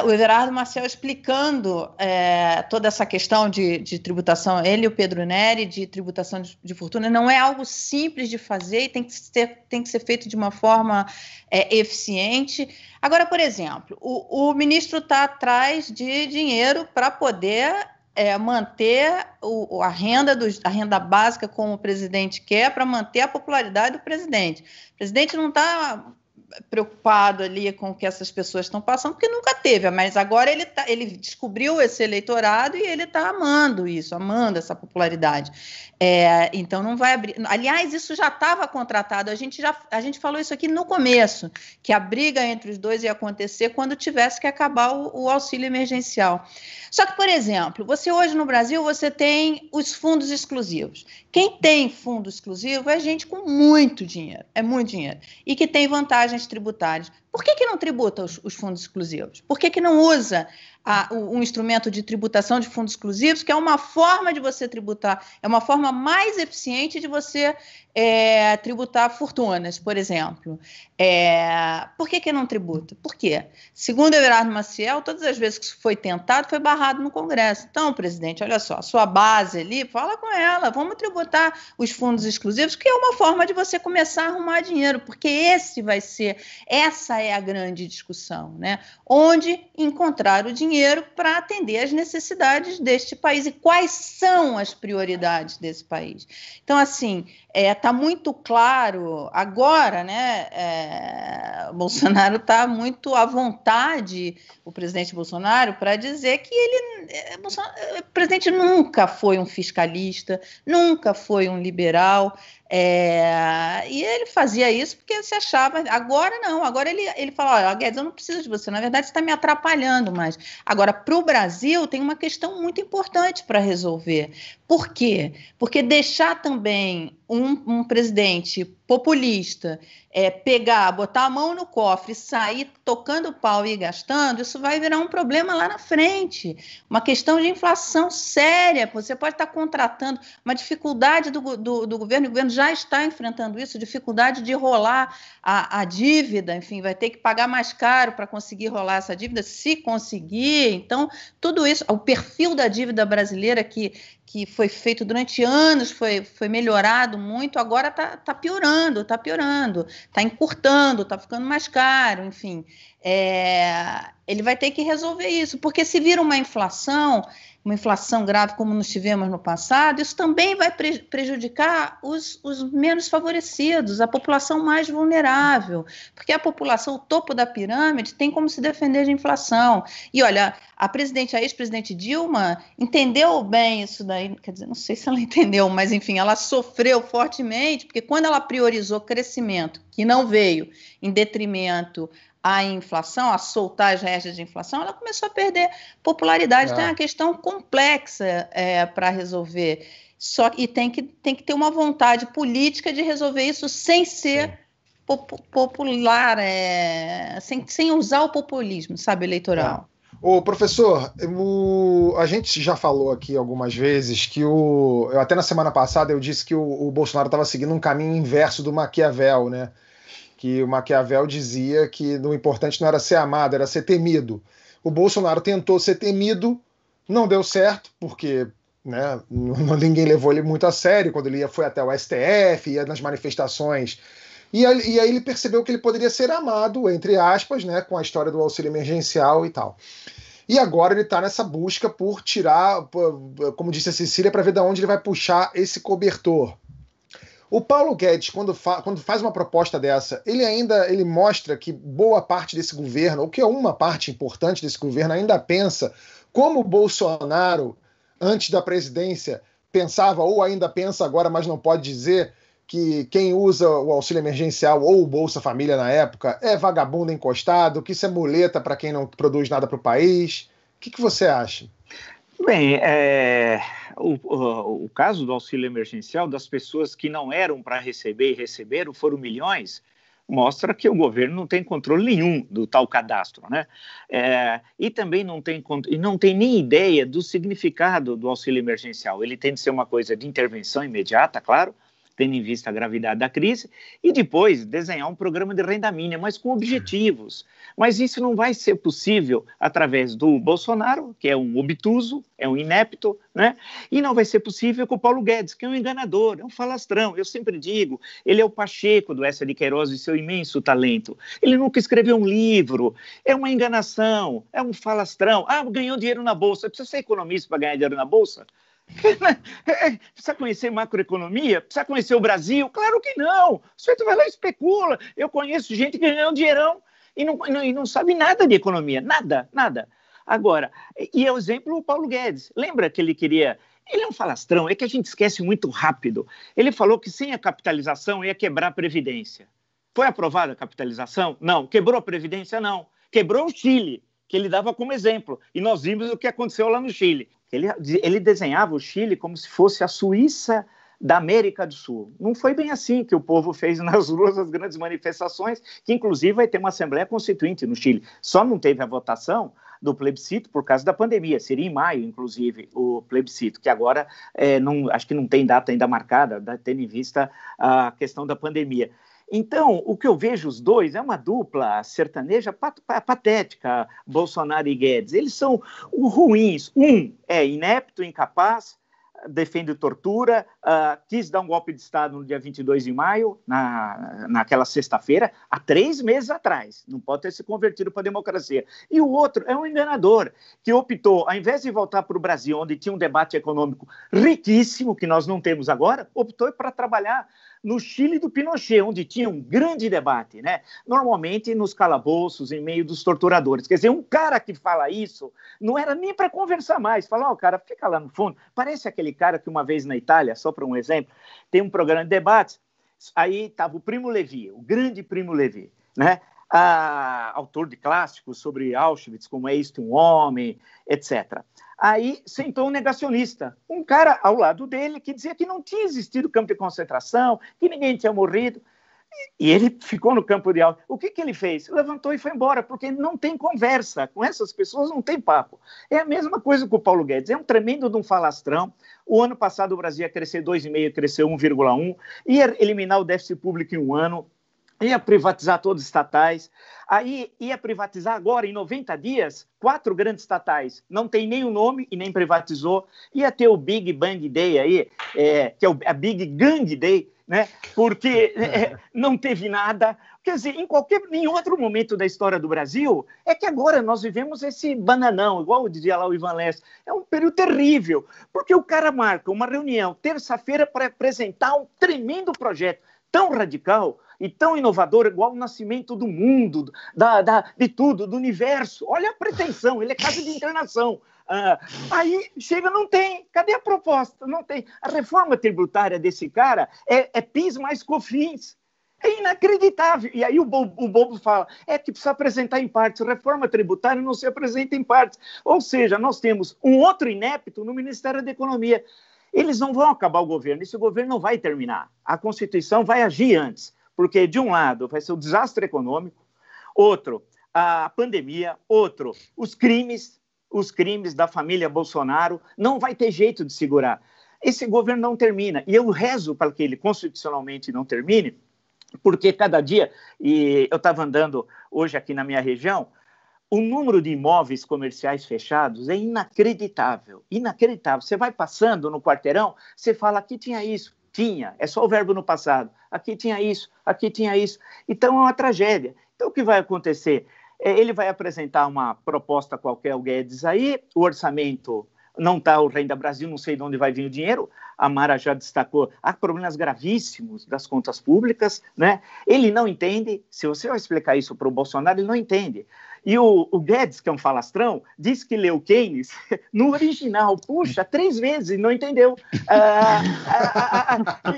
O Everardo Marcel explicando toda essa questão de tributação, ele e o Pedro Neri, de tributação de fortuna, não é algo simples de fazer e tem que ser feito de uma forma eficiente. Agora, por exemplo, o ministro está atrás de dinheiro para poder manter a renda básica como o presidente quer, para manter a popularidade do presidente. O presidente não está preocupado ali com o que essas pessoas estão passando, porque nunca teve, mas agora ele descobriu esse eleitorado e ele está amando essa popularidade. Então não vai abrir. Aliás, isso já estava contratado, a gente falou isso aqui no começo, que a briga entre os dois ia acontecer quando tivesse que acabar o auxílio emergencial. Só que, por exemplo, você hoje no Brasil, você tem os fundos exclusivos. Quem tem fundo exclusivo é gente com muito dinheiro, e que tem vantagens tributárias. Por que não tributa os fundos exclusivos? Por que não usa um instrumento de tributação de fundos exclusivos, que é uma forma de você tributar, é uma forma mais eficiente de você tributar fortunas, por exemplo. Por que não tributa? Por quê? Segundo o Everardo Maciel, todas as vezes que isso foi tentado, foi barrado no Congresso. Então, presidente, olha só, a sua base ali, fala com ela, vamos tributar os fundos exclusivos, que é uma forma de você começar a arrumar dinheiro, porque essa é a grande discussão, né? Onde encontrar o dinheiro para atender às necessidades deste país e quais são as prioridades desse país. Então, assim, está muito claro agora, né? O Bolsonaro está muito à vontade, o presidente Bolsonaro, para dizer que o presidente nunca foi um fiscalista, nunca foi um liberal. E ele fazia isso porque se achava... Agora não, agora ele fala, olha, Guedes, eu não preciso de você, na verdade você está me atrapalhando mais. Agora, para o Brasil, tem uma questão muito importante para resolver. Por quê? Porque deixar também um presidente populista pegar, botar a mão no cofre e sair tocando pau e gastando, isso vai virar um problema lá na frente. Uma questão de inflação séria. Você pode estar contratando uma dificuldade do governo, o governo já está enfrentando isso, dificuldade de rolar a dívida, enfim, vai ter que pagar mais caro para conseguir rolar essa dívida, se conseguir. Então, tudo isso, o perfil da dívida brasileira que foi feito durante anos, foi melhorado muito, agora está piorando, está encurtando, está ficando mais caro, enfim. Ele vai ter que resolver isso, porque se vira uma inflação grave como nós tivemos no passado, isso também vai prejudicar os menos favorecidos, a população mais vulnerável, porque a população, o topo da pirâmide, tem como se defender de inflação. E olha, a ex-presidente Dilma entendeu bem isso daí, quer dizer, não sei se ela entendeu, mas enfim, ela sofreu fortemente, porque quando ela priorizou crescimento, que não veio em detrimento a inflação, a soltar as restas de inflação, ela começou a perder popularidade. Tem uma questão complexa para resolver. E tem que ter uma vontade política de resolver isso sem ser popular, sem usar o populismo, sabe, eleitoral. Ô, professor, a gente já falou aqui algumas vezes que até na semana passada eu disse que o Bolsonaro estava seguindo um caminho inverso do Maquiavel, né? Que o Maquiavel dizia que o importante não era ser amado, era ser temido. O Bolsonaro tentou ser temido, não deu certo, porque né, ninguém levou ele muito a sério quando ele foi até o STF, ia nas manifestações. E aí ele percebeu que ele poderia ser amado, entre aspas, né, com a história do auxílio emergencial e tal. E agora ele está nessa busca por tirar, como disse a Cecília, para ver de onde ele vai puxar esse cobertor. O Paulo Guedes, quando faz uma proposta dessa, ele mostra que boa parte desse governo, ou que é uma parte importante desse governo, ainda pensa como o Bolsonaro, antes da presidência, pensava, ou ainda pensa agora, mas não pode dizer, que quem usa o auxílio emergencial ou o Bolsa Família na época é vagabundo encostado, que isso é muleta para quem não produz nada para o país. O que você acha? Bem, o caso do auxílio emergencial, das pessoas que não eram para receber e receberam, foram milhões, mostra que o governo não tem controle nenhum do tal cadastro, né? E também não tem nem ideia do significado do auxílio emergencial. Ele tem de ser uma coisa de intervenção imediata, claro, tendo em vista a gravidade da crise, e depois desenhar um programa de renda mínima, mas com objetivos. Mas isso não vai ser possível através do Bolsonaro, que é um obtuso, é um inepto, né? E não vai ser possível com o Paulo Guedes, que é um enganador, é um falastrão. Eu sempre digo, ele é o Pacheco do Eça de Queiroz e seu imenso talento. Ele nunca escreveu um livro, é uma enganação, é um falastrão. Ganhou dinheiro na Bolsa. Precisa ser economista para ganhar dinheiro na Bolsa? Precisa conhecer macroeconomia? Precisa conhecer o Brasil? Claro que não. O sujeito vai lá e especula. Eu conheço gente que ganhou um dinheirão e não sabe nada de economia. Nada. Agora, e é o exemplo o Paulo Guedes. Lembra que ele queria... Ele é um falastrão, é que a gente esquece muito rápido. Ele falou que sem a capitalização ia quebrar a Previdência. Foi aprovada a capitalização? Não. Quebrou a Previdência? Não. Quebrou o Chile, que ele dava como exemplo. E nós vimos o que aconteceu lá no Chile. Ele desenhava o Chile como se fosse a Suíça da América do Sul. Não foi bem assim que o povo fez nas ruas as grandes manifestações, que inclusive vai ter uma Assembleia Constituinte no Chile. Só não teve a votação do plebiscito por causa da pandemia. Seria em maio, inclusive, o plebiscito, que agora acho que não tem data ainda marcada, tendo em vista a questão da pandemia. Então, o que eu vejo os dois é uma dupla sertaneja patética, Bolsonaro e Guedes. Eles são ruins. Um é inepto, incapaz, defende tortura, quis dar um golpe de Estado no dia 22 de maio, naquela sexta-feira, há 3 meses atrás. Não pode ter se convertido para a democracia. E o outro é um enganador, que optou, ao invés de voltar para o Brasil, onde tinha um debate econômico riquíssimo, que nós não temos agora, optou para trabalhar no Chile do Pinochet, onde tinha um grande debate, né? Normalmente nos calabouços, em meio dos torturadores. Quer dizer, um cara que fala isso não era nem para conversar mais. Fala, cara, fica lá no fundo. Parece aquele cara que uma vez na Itália, só para um exemplo, tem um programa de debates, Aí estava o Primo Levi, o grande Primo Levi, né? Autor de clássicos sobre Auschwitz, como É Isto um Homem, etc. Aí sentou um negacionista, um cara ao lado dele que dizia que não tinha existido campo de concentração, que ninguém tinha morrido. E ele ficou no campo de Auschwitz. O que ele fez? Levantou e foi embora, porque não tem conversa. Com essas pessoas não tem papo. É a mesma coisa com o Paulo Guedes. É um tremendo de um falastrão. O ano passado o Brasil ia crescer 2,5%, cresceu 1,1%. Ia eliminar o déficit público em um ano. Ia privatizar todos os estatais. Aí ia privatizar agora, em 90 dias, 4 grandes estatais. Não tem nem o nome e nem privatizou. Ia ter o Big Bang Day aí, que é a Big Gang Day, né? Porque não teve nada. Quer dizer, em outro momento da história do Brasil, é que agora nós vivemos esse bananão, igual dizia lá o Ivan Lessa. É um período terrível, porque o cara marca uma reunião terça-feira para apresentar um tremendo projeto tão radical e tão inovador, igual o nascimento do mundo, de tudo, do universo. Olha a pretensão, ele é casa de internação. Aí chega, não tem. Cadê a proposta? Não tem. A reforma tributária desse cara é PIS mais COFINS. É inacreditável. E aí o bobo fala, que precisa apresentar em partes. Reforma tributária não se apresenta em partes. Ou seja, nós temos um outro inepto no Ministério da Economia. Eles não vão acabar o governo, esse governo não vai terminar. A Constituição vai agir antes, porque de um lado vai ser o desastre econômico, outro, a pandemia, outro, os crimes da família Bolsonaro, não vai ter jeito de segurar. Esse governo não termina, e eu rezo para que ele constitucionalmente não termine, porque cada dia, e eu estava andando hoje aqui na minha região, o número de imóveis comerciais fechados é inacreditável, inacreditável. Você vai passando no quarteirão, você fala, aqui tinha isso, tinha, é só o verbo no passado, aqui tinha isso, aqui tinha isso. Então é uma tragédia. Então o que vai acontecer? Ele vai apresentar uma proposta qualquer, o Guedes aí, o orçamento não está, o Renda Brasil, não sei de onde vai vir o dinheiro, a Mara já destacou, há problemas gravíssimos das contas públicas, né? Ele não entende, se você vai explicar isso para o Bolsonaro, ele não entende. E o Guedes, que é um falastrão, disse que leu Keynes no original, puxa, 3 vezes, e não entendeu.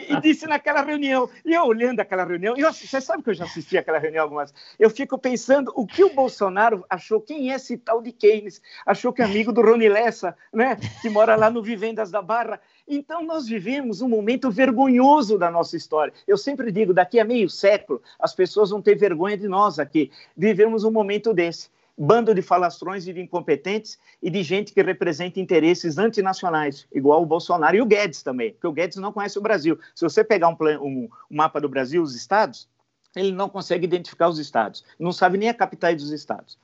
E disse naquela reunião, e eu olhando aquela reunião, você sabe que eu já assisti aquela reunião algumas vezes, eu fico pensando o que o Bolsonaro achou, quem é esse tal de Keynes? Achou que é amigo do Rony Lessa, né, que mora lá no Vivendas da Barra. Então nós vivemos um momento vergonhoso da nossa história. Eu sempre digo, daqui a meio século, as pessoas vão ter vergonha de nós aqui. Vivemos um momento desse. Bando de falastrões e de incompetentes e de gente que representa interesses antinacionais, igual o Bolsonaro e o Guedes também, porque o Guedes não conhece o Brasil. Se você pegar um mapa do Brasil, os estados, ele não consegue identificar os estados, não sabe nem a capital dos estados.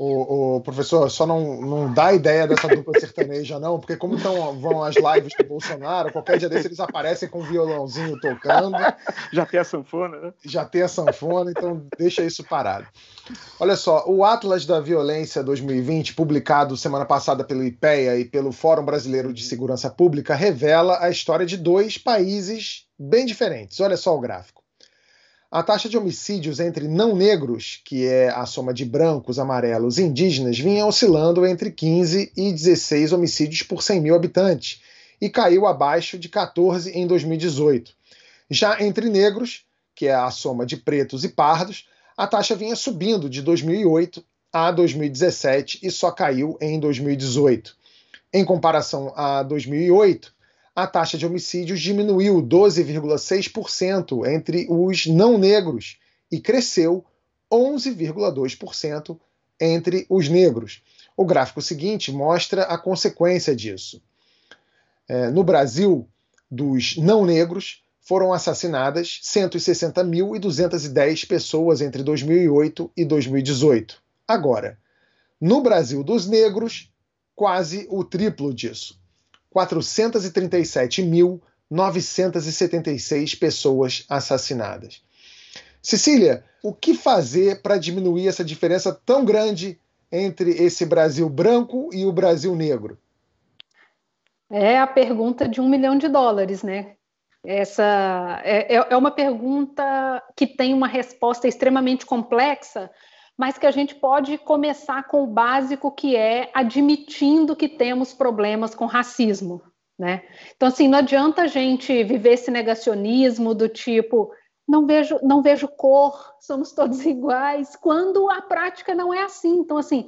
O professor, só não dá ideia dessa dupla sertaneja, não, porque como vão as lives do Bolsonaro, qualquer dia desse eles aparecem com um violãozinho tocando. Já tem a sanfona, né? Já tem a sanfona, então deixa isso parado. Olha só, o Atlas da Violência 2020, publicado semana passada pelo IPEA e pelo Fórum Brasileiro de Segurança Pública, revela a história de 2 países bem diferentes. Olha só o gráfico. A taxa de homicídios entre não negros, que é a soma de brancos, amarelos e indígenas, vinha oscilando entre 15 e 16 homicídios por 100 mil habitantes e caiu abaixo de 14 em 2018. Já entre negros, que é a soma de pretos e pardos, a taxa vinha subindo de 2008 a 2017 e só caiu em 2018. Em comparação a 2008, a taxa de homicídios diminuiu 12,6% entre os não negros e cresceu 11,2% entre os negros. O gráfico seguinte mostra a consequência disso. No Brasil, dos não negros, foram assassinadas 160.210 pessoas entre 2008 e 2018. Agora, no Brasil dos negros, quase o triplo disso. 437.976 pessoas assassinadas. Cecília, o que fazer para diminuir essa diferença tão grande entre esse Brasil branco e o Brasil negro? É a pergunta de $1 milhão, né? Essa é uma pergunta que tem uma resposta extremamente complexa, mas que a gente pode começar com o básico, que é admitindo que temos problemas com racismo, né? Então, assim, não adianta a gente viver esse negacionismo do tipo, não vejo cor, somos todos iguais, quando a prática não é assim. Então, assim,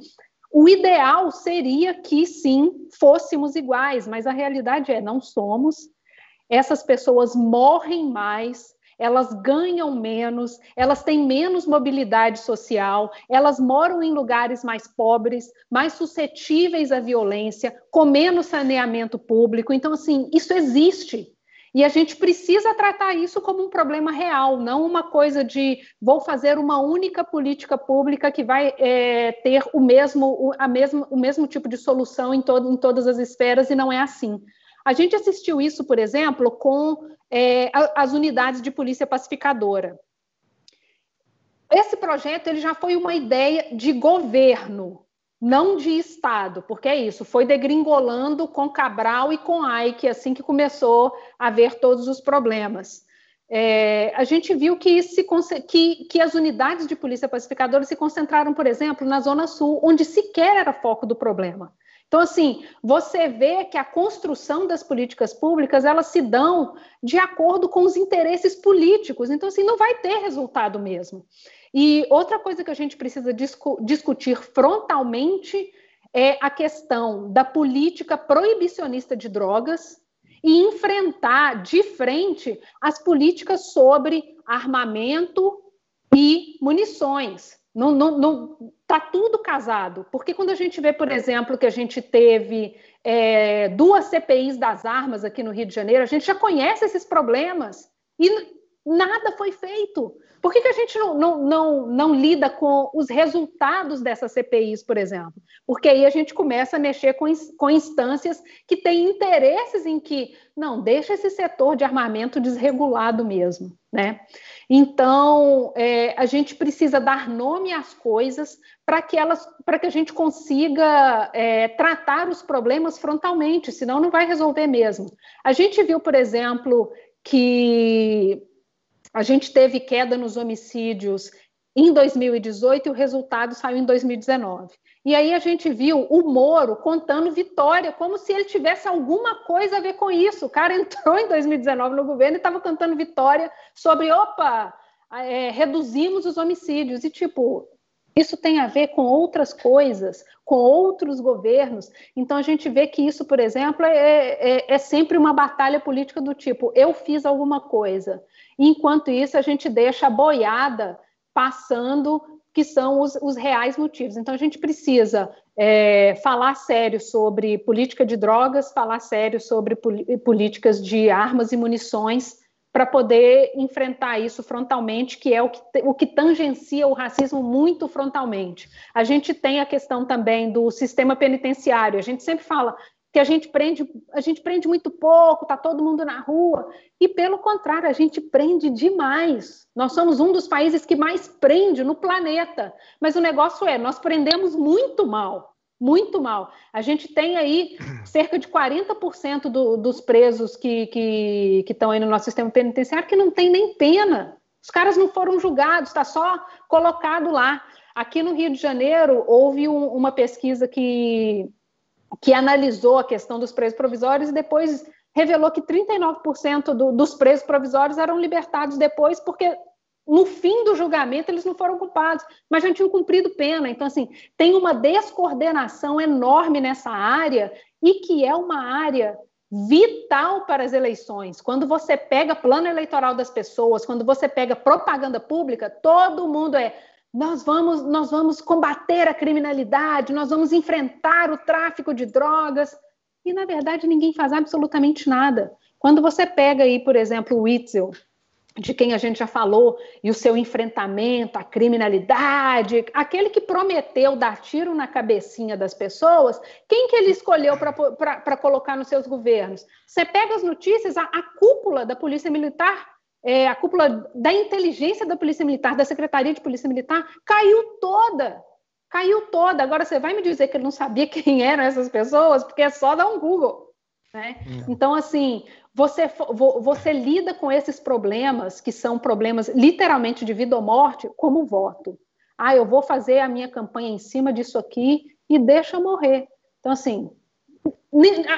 o ideal seria que, sim, fôssemos iguais, mas a realidade é, não somos. Essas pessoas morrem mais, elas ganham menos, elas têm menos mobilidade social, elas moram em lugares mais pobres, mais suscetíveis à violência, com menos saneamento público. Então, assim, isso existe. E a gente precisa tratar isso como um problema real, não uma coisa de vou fazer uma única política pública que vai ter o mesmo tipo de solução em todas as esferas, e não é assim. A gente assistiu isso, por exemplo, com as unidades de polícia pacificadora. Esse projeto ele já foi uma ideia de governo, não de Estado, porque é isso, foi degringolando com Cabral e com Aike, assim que começou a haver todos os problemas. A gente viu que as unidades de polícia pacificadora se concentraram, por exemplo, na Zona Sul, onde sequer era foco do problema. Então, assim, você vê que a construção das políticas públicas, elas se dão de acordo com os interesses políticos. Então, assim, não vai ter resultado mesmo. E outra coisa que a gente precisa discutir frontalmente é a questão da política proibicionista de drogas e enfrentar de frente as políticas sobre armamento e munições. Não está tudo casado, porque quando a gente vê, por exemplo, que a gente teve 2 CPIs das armas aqui no Rio de Janeiro, a gente já conhece esses problemas e nada foi feito. Por que a gente não lida com os resultados dessas CPIs, por exemplo? Porque aí a gente começa a mexer com instâncias que têm interesses em que, não, deixa esse setor de armamento desregulado mesmo, né? Então, a gente precisa dar nome às coisas para que a gente consiga tratar os problemas frontalmente, senão não vai resolver mesmo. A gente viu, por exemplo, que a gente teve queda nos homicídios em 2018 e o resultado saiu em 2019. E aí a gente viu o Moro contando vitória, como se ele tivesse alguma coisa a ver com isso. O cara entrou em 2019 no governo e estava cantando vitória sobre, reduzimos os homicídios. E, tipo, isso tem a ver com outras coisas, com outros governos. Então, a gente vê que isso, por exemplo, é sempre uma batalha política do tipo, eu fiz alguma coisa. Enquanto isso, a gente deixa a boiada passando, que são os reais motivos. Então, a gente precisa falar sério sobre política de drogas, falar sério sobre políticas de armas e munições, para poder enfrentar isso frontalmente, que é o que tangencia o racismo muito frontalmente. A gente tem a questão também do sistema penitenciário. A gente sempre fala que a gente prende muito pouco, está todo mundo na rua, e pelo contrário, a gente prende demais. Nós somos um dos países que mais prende no planeta, mas o negócio nós prendemos muito mal. Muito mal. A gente tem aí cerca de 40% dos presos que estão aí no nosso sistema penitenciário que não tem nem pena. Os caras não foram julgados, está só colocado lá. Aqui no Rio de Janeiro, houve uma pesquisa que analisou a questão dos presos provisórios e depois revelou que 39% dos presos provisórios eram libertados depois porque no fim do julgamento eles não foram culpados, mas já tinham cumprido pena. Então, assim, tem uma descoordenação enorme nessa área e que é uma área vital para as eleições. Quando você pega plano eleitoral das pessoas, quando você pega propaganda pública, todo mundo nós vamos combater a criminalidade, nós vamos enfrentar o tráfico de drogas, e na verdade ninguém faz absolutamente nada. Quando você pega aí, por exemplo, o Witzel, de quem a gente já falou, e o seu enfrentamento à criminalidade, aquele que prometeu dar tiro na cabecinha das pessoas, quem que ele escolheu para colocar nos seus governos? Você pega as notícias, a cúpula da Polícia Militar, a cúpula da inteligência da Polícia Militar, da Secretaria de Polícia Militar, caiu toda. Agora você vai me dizer que ele não sabia quem eram essas pessoas, porque é só dar um Google, né? Então, assim, você lida com esses problemas, que são problemas literalmente de vida ou morte, como voto. Eu vou fazer a minha campanha em cima disso aqui e deixa eu morrer. Então, assim,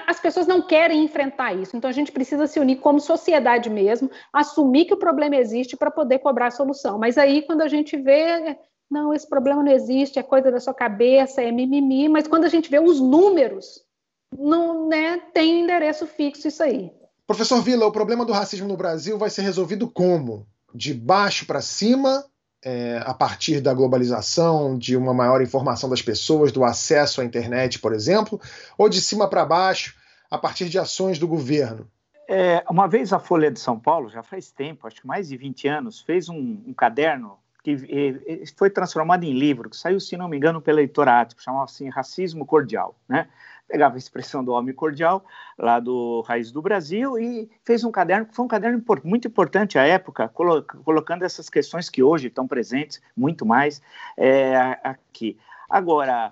as pessoas não querem enfrentar isso. Então, a gente precisa se unir como sociedade mesmo, assumir que o problema existe para poder cobrar a solução. Mas aí, quando a gente vê, não, esse problema não existe, é coisa da sua cabeça, é mimimi, mas quando a gente vê os números, não, né, tem endereço fixo isso aí. Professor Villa, o problema do racismo no Brasil vai ser resolvido como? De baixo para cima, a partir da globalização, de uma maior informação das pessoas, do acesso à internet, por exemplo, ou de cima para baixo, a partir de ações do governo? Uma vez a Folha de São Paulo, já faz tempo, acho que mais de 20 anos, fez um caderno que foi transformado em livro, que saiu, se não me engano, pela Editora Ático, chamava assim Racismo Cordial, né? Pegava a expressão do homem cordial, lá do Raiz do Brasil, e fez um caderno, que foi um caderno muito importante à época, colocando essas questões que hoje estão presentes, muito mais, aqui. Agora,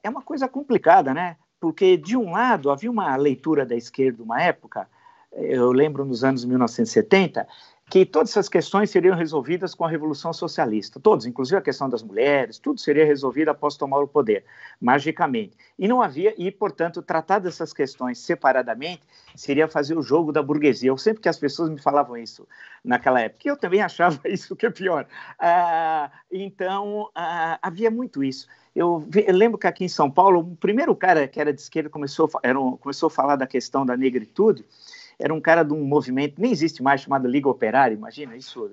é uma coisa complicada, né? Porque, de um lado, havia uma leitura da esquerda, uma época, eu lembro nos anos 1970, que todas essas questões seriam resolvidas com a Revolução Socialista. Todos, inclusive a questão das mulheres, tudo seria resolvido após tomar o poder, magicamente. E não havia, e, portanto, tratar dessas questões separadamente seria fazer o jogo da burguesia. Eu sempre que as pessoas me falavam isso naquela época, eu também achava isso que é pior. Então, havia muito isso. Eu lembro que aqui em São Paulo, o primeiro cara que era de esquerda começou a falar da questão da negritude, era um cara de um movimento, nem existe mais, chamado Liga Operária, imagina, isso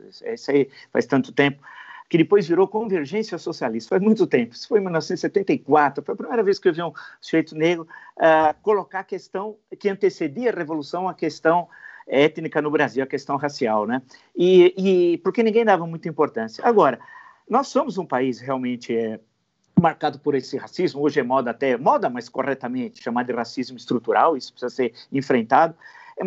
aí faz tanto tempo, que depois virou Convergência Socialista, faz muito tempo, isso foi em 1974, foi a primeira vez que eu vi um sujeito negro colocar a questão que antecedia a Revolução, a questão étnica no Brasil, a questão racial, né? E porque ninguém dava muita importância. Agora, nós somos um país realmente marcado por esse racismo, hoje é moda, mas corretamente, chamado de racismo estrutural, isso precisa ser enfrentado.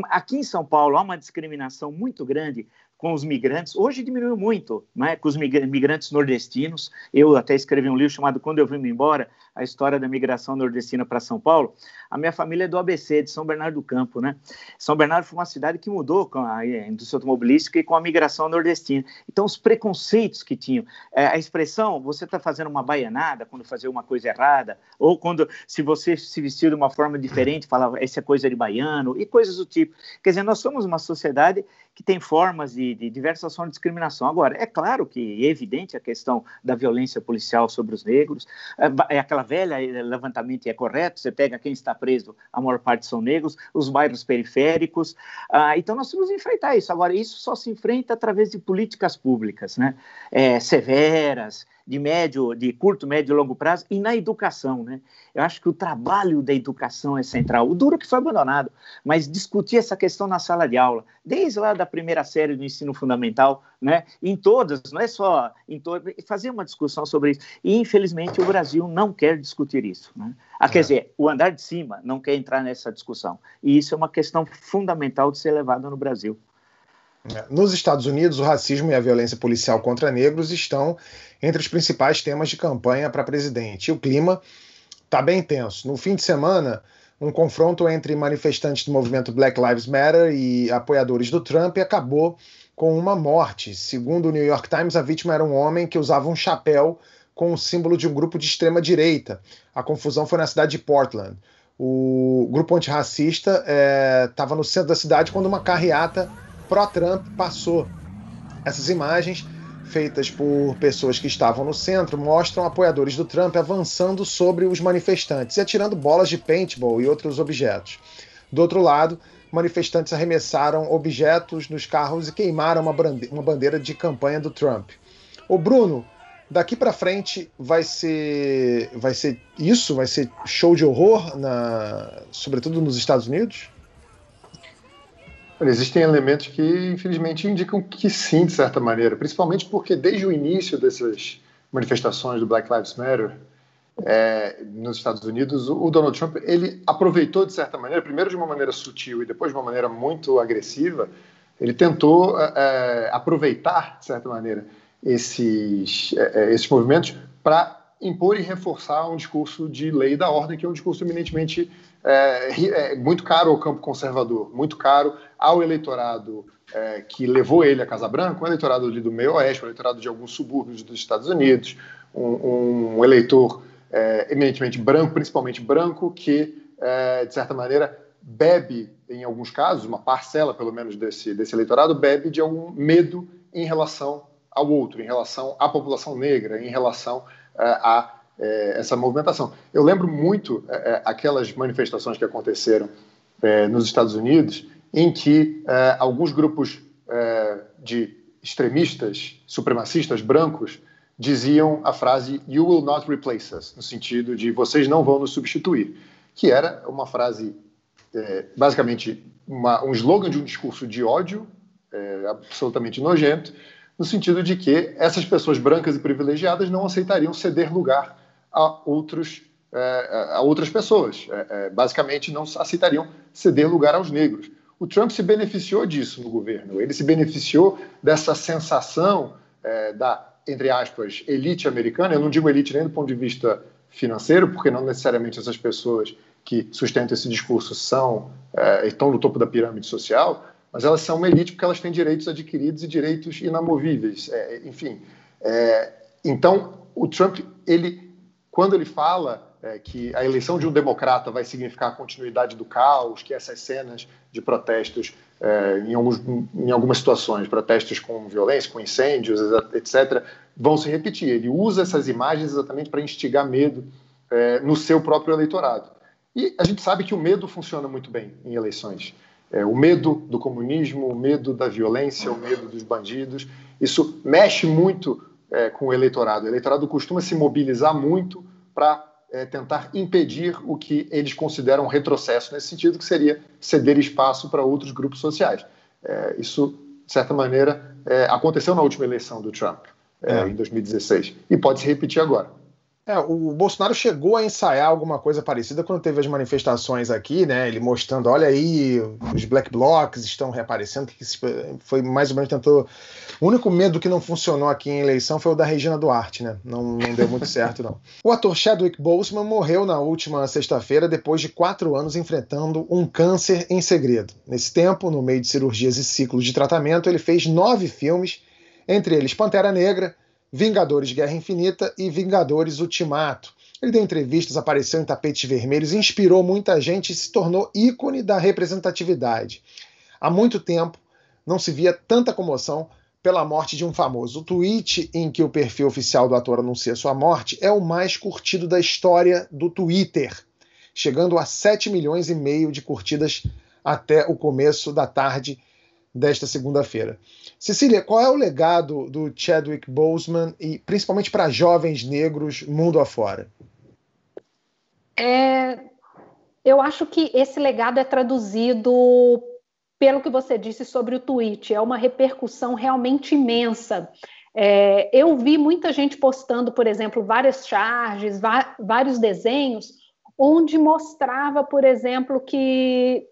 Aqui em São Paulo há uma discriminação muito grande com os migrantes, hoje diminuiu muito, né, com os migrantes nordestinos. Eu até escrevi um livro chamado Quando Eu Vim Embora, a história da migração nordestina para São Paulo. A minha família é do ABC, de São Bernardo do Campo, né? São Bernardo foi uma cidade que mudou com a indústria automobilística e com a migração nordestina. Então, os preconceitos que tinham, a expressão, você está fazendo uma baianada quando fazer uma coisa errada, ou quando, se você se vestir de uma forma diferente, falava, essa é coisa de baiano, e coisas do tipo. Quer dizer, nós somos uma sociedade que tem formas de diversas formas de discriminação. Agora, é claro que é evidente a questão da violência policial sobre os negros, é aquela velha levantamento é correto, você pega quem está preso, a maior parte são negros, os bairros periféricos, então nós temos que enfrentar isso. Agora, isso só se enfrenta através de políticas públicas, né? Severas, de curto, médio e longo prazo, e na educação, né? Eu acho que o trabalho da educação é central. O duro que foi abandonado, mas discutir essa questão na sala de aula, desde lá da primeira série do ensino fundamental, né? Em todas, não é só em todas, fazer uma discussão sobre isso. E, infelizmente, o Brasil não quer discutir isso, né? Quer dizer, o andar de cima não quer entrar nessa discussão. E isso é uma questão fundamental de ser levada no Brasil. Nos Estados Unidos, o racismo e a violência policial contra negros estão entre os principais temas de campanha para presidente. E o clima está bem tenso. No fim de semana, um confronto entre manifestantes do movimento Black Lives Matter e apoiadores do Trump acabou com uma morte. Segundo o New York Times, a vítima era um homem que usava um chapéu com o símbolo de um grupo de extrema-direita. A confusão foi na cidade de Portland. O grupo antirracista estava no centro da cidade quando uma carreata pró-Trump passou. Essas imagens, feitas por pessoas que estavam no centro, mostram apoiadores do Trump avançando sobre os manifestantes e atirando bolas de paintball e outros objetos. Do outro lado, manifestantes arremessaram objetos nos carros e queimaram uma bandeira de campanha do Trump. Ô Bruno, daqui para frente vai ser isso? Vai ser show de horror, sobretudo nos Estados Unidos? Existem elementos que, infelizmente, indicam que sim, de certa maneira, principalmente porque desde o início dessas manifestações do Black Lives Matter nos Estados Unidos, o Donald Trump ele aproveitou, de certa maneira, primeiro de uma maneira sutil e depois de uma maneira muito agressiva, ele tentou aproveitar, de certa maneira, esses movimentos para impor e reforçar um discurso de lei e da ordem, que é um discurso eminentemente muito caro ao campo conservador, muito caro ao eleitorado que levou ele à Casa Branca, um eleitorado ali do meio oeste, um eleitorado de alguns subúrbios dos Estados Unidos, um eleitor eminentemente branco, principalmente branco, que de certa maneira, bebe, em alguns casos, uma parcela, pelo menos, desse eleitorado, bebe de algum medo em relação ao outro, em relação à população negra, em relação a essa movimentação. Eu lembro muito aquelas manifestações que aconteceram nos Estados Unidos, em que alguns grupos de extremistas, supremacistas brancos, diziam a frase "You will not replace us", no sentido de "vocês não vão nos substituir", que era uma frase, basicamente, um slogan de um discurso de ódio, absolutamente nojento, no sentido de que essas pessoas brancas e privilegiadas não aceitariam ceder lugar a outras pessoas. Basicamente, não aceitariam ceder lugar aos negros. O Trump se beneficiou disso no governo. Ele se beneficiou dessa sensação da, entre aspas, elite americana. Eu não digo elite nem do ponto de vista financeiro, porque não necessariamente essas pessoas que sustentam esse discurso estão no topo da pirâmide social, mas elas são uma elite porque elas têm direitos adquiridos e direitos inamovíveis. Enfim, então o Trump, quando ele fala que a eleição de um democrata vai significar a continuidade do caos, que essas cenas de protestos, em algumas situações, protestos com violência, com incêndios, etc., vão se repetir. Ele usa essas imagens exatamente para instigar medo no seu próprio eleitorado. E a gente sabe que o medo funciona muito bem em eleições. O medo do comunismo, o medo da violência, o medo dos bandidos, isso mexe muito com o eleitorado. O eleitorado costuma se mobilizar muito para tentar impedir o que eles consideram retrocesso nesse sentido, que seria ceder espaço para outros grupos sociais. Isso, de certa maneira, aconteceu na última eleição do Trump, em 2016, e pode se repetir agora. O Bolsonaro chegou a ensaiar alguma coisa parecida quando teve as manifestações aqui, né? Ele mostrando, olha aí, os black blocs estão reaparecendo, que foi mais ou menos tentou... O único medo que não funcionou aqui em eleição foi o da Regina Duarte, né? Não deu muito certo, não. O ator Chadwick Boseman morreu na última sexta-feira depois de 4 anos enfrentando um câncer em segredo. Nesse tempo, no meio de cirurgias e ciclos de tratamento, ele fez 9 filmes, entre eles Pantera Negra, Vingadores Guerra Infinita e Vingadores Ultimato. Ele deu entrevistas, apareceu em tapetes vermelhos, inspirou muita gente e se tornou ícone da representatividade. Há muito tempo não se via tanta comoção pela morte de um famoso. O tweet em que o perfil oficial do ator anuncia sua morte é o mais curtido da história do Twitter, chegando a 7,5 milhões de curtidas até o começo da tarde desta segunda-feira. Cecília, qual é o legado do Chadwick Boseman e principalmente para jovens negros mundo afora? Eu acho que esse legado é traduzido pelo que você disse sobre o tweet. É uma repercussão realmente imensa. Eu vi muita gente postando, por exemplo, várias charges, vários desenhos, onde mostrava, por exemplo, que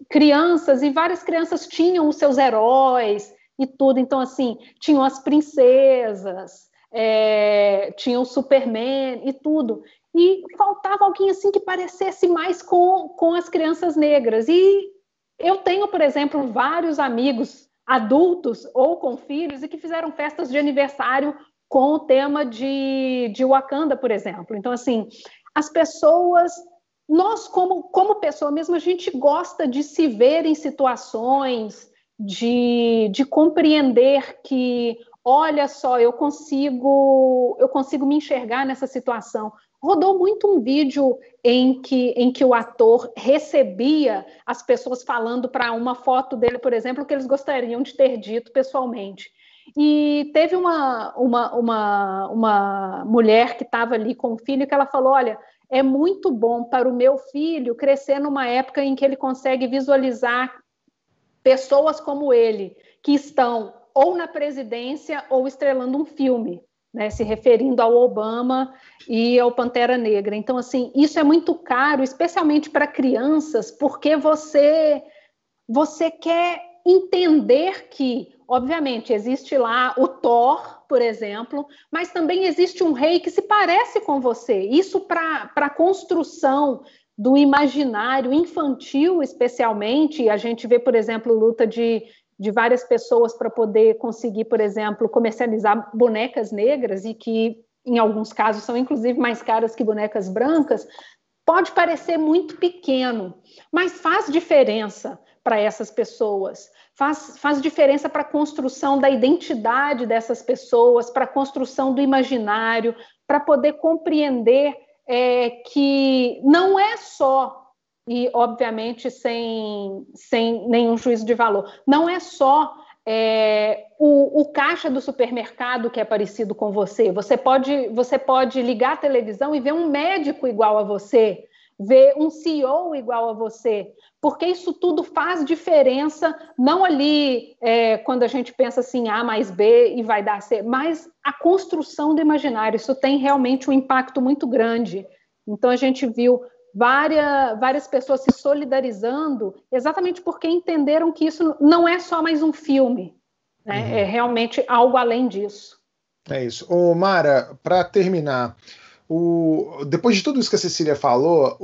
várias crianças tinham os seus heróis e tudo. Então, assim, tinham as princesas, tinha o Superman e tudo. E faltava alguém assim que parecesse mais com as crianças negras. E eu tenho, por exemplo, vários amigos adultos ou com filhos e que fizeram festas de aniversário com o tema de Wakanda, por exemplo. Então, assim, as pessoas... Nós, como pessoa mesmo, a gente gosta de se ver em situações, de compreender que, olha só, eu consigo me enxergar nessa situação. Rodou muito um vídeo em que o ator recebia as pessoas falando para uma foto dele, por exemplo, que eles gostariam de ter dito pessoalmente. E teve uma mulher que estava ali com o filho que ela falou, olha, é muito bom para o meu filho crescer numa época em que ele consegue visualizar pessoas como ele, que estão ou na presidência ou estrelando um filme, né, se referindo ao Obama e ao Pantera Negra. Então, assim, isso é muito caro, especialmente para crianças, porque você quer entender que, obviamente, existe lá o Thor, por exemplo, mas também existe um rei que se parece com você. Isso para a construção do imaginário infantil, especialmente. A gente vê, por exemplo, luta de várias pessoas para poder conseguir, por exemplo, comercializar bonecas negras e que, em alguns casos, são inclusive mais caras que bonecas brancas. pode parecer muito pequeno, mas faz diferença para essas pessoas, faz diferença para a construção da identidade dessas pessoas, para a construção do imaginário, para poder compreender que não é só, e obviamente sem nenhum juízo de valor, não é só o caixa do supermercado que é parecido com você. Você pode ligar a televisão e ver um médico igual a você, ver um CEO igual a você, porque isso tudo faz diferença, não ali quando a gente pensa assim, A mais B e vai dar C, mas a construção do imaginário, isso tem realmente um impacto muito grande. Então a gente viu várias pessoas se solidarizando exatamente porque entenderam que isso não é só mais um filme, né? É realmente algo além disso. É isso. Ô, Mara, para terminar, depois de tudo isso que a Cecília falou,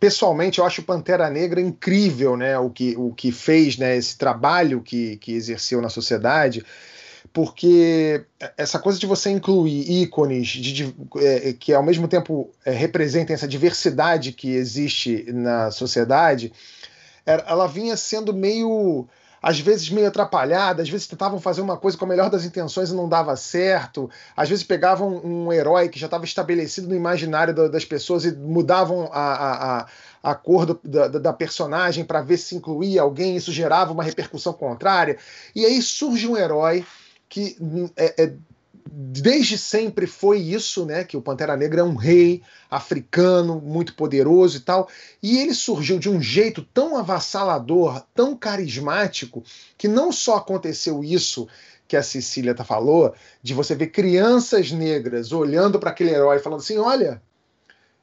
pessoalmente eu acho o Pantera Negra incrível, né? O que fez, né? Esse trabalho que exerceu na sociedade, porque essa coisa de você incluir ícones que ao mesmo tempo representem essa diversidade que existe na sociedade, ela vinha sendo às vezes meio atrapalhada, às vezes tentavam fazer uma coisa com a melhor das intenções e não dava certo, às vezes pegavam um herói que já estava estabelecido no imaginário das pessoas e mudavam a cor da personagem para ver se incluía alguém, isso gerava uma repercussão contrária, e aí surge um herói que desde sempre foi isso, né? Que o Pantera Negra é um rei africano, muito poderoso e tal, e ele surgiu de um jeito tão avassalador, tão carismático, que não só aconteceu isso que a Cecília falou, de você ver crianças negras olhando para aquele herói e falando assim, olha,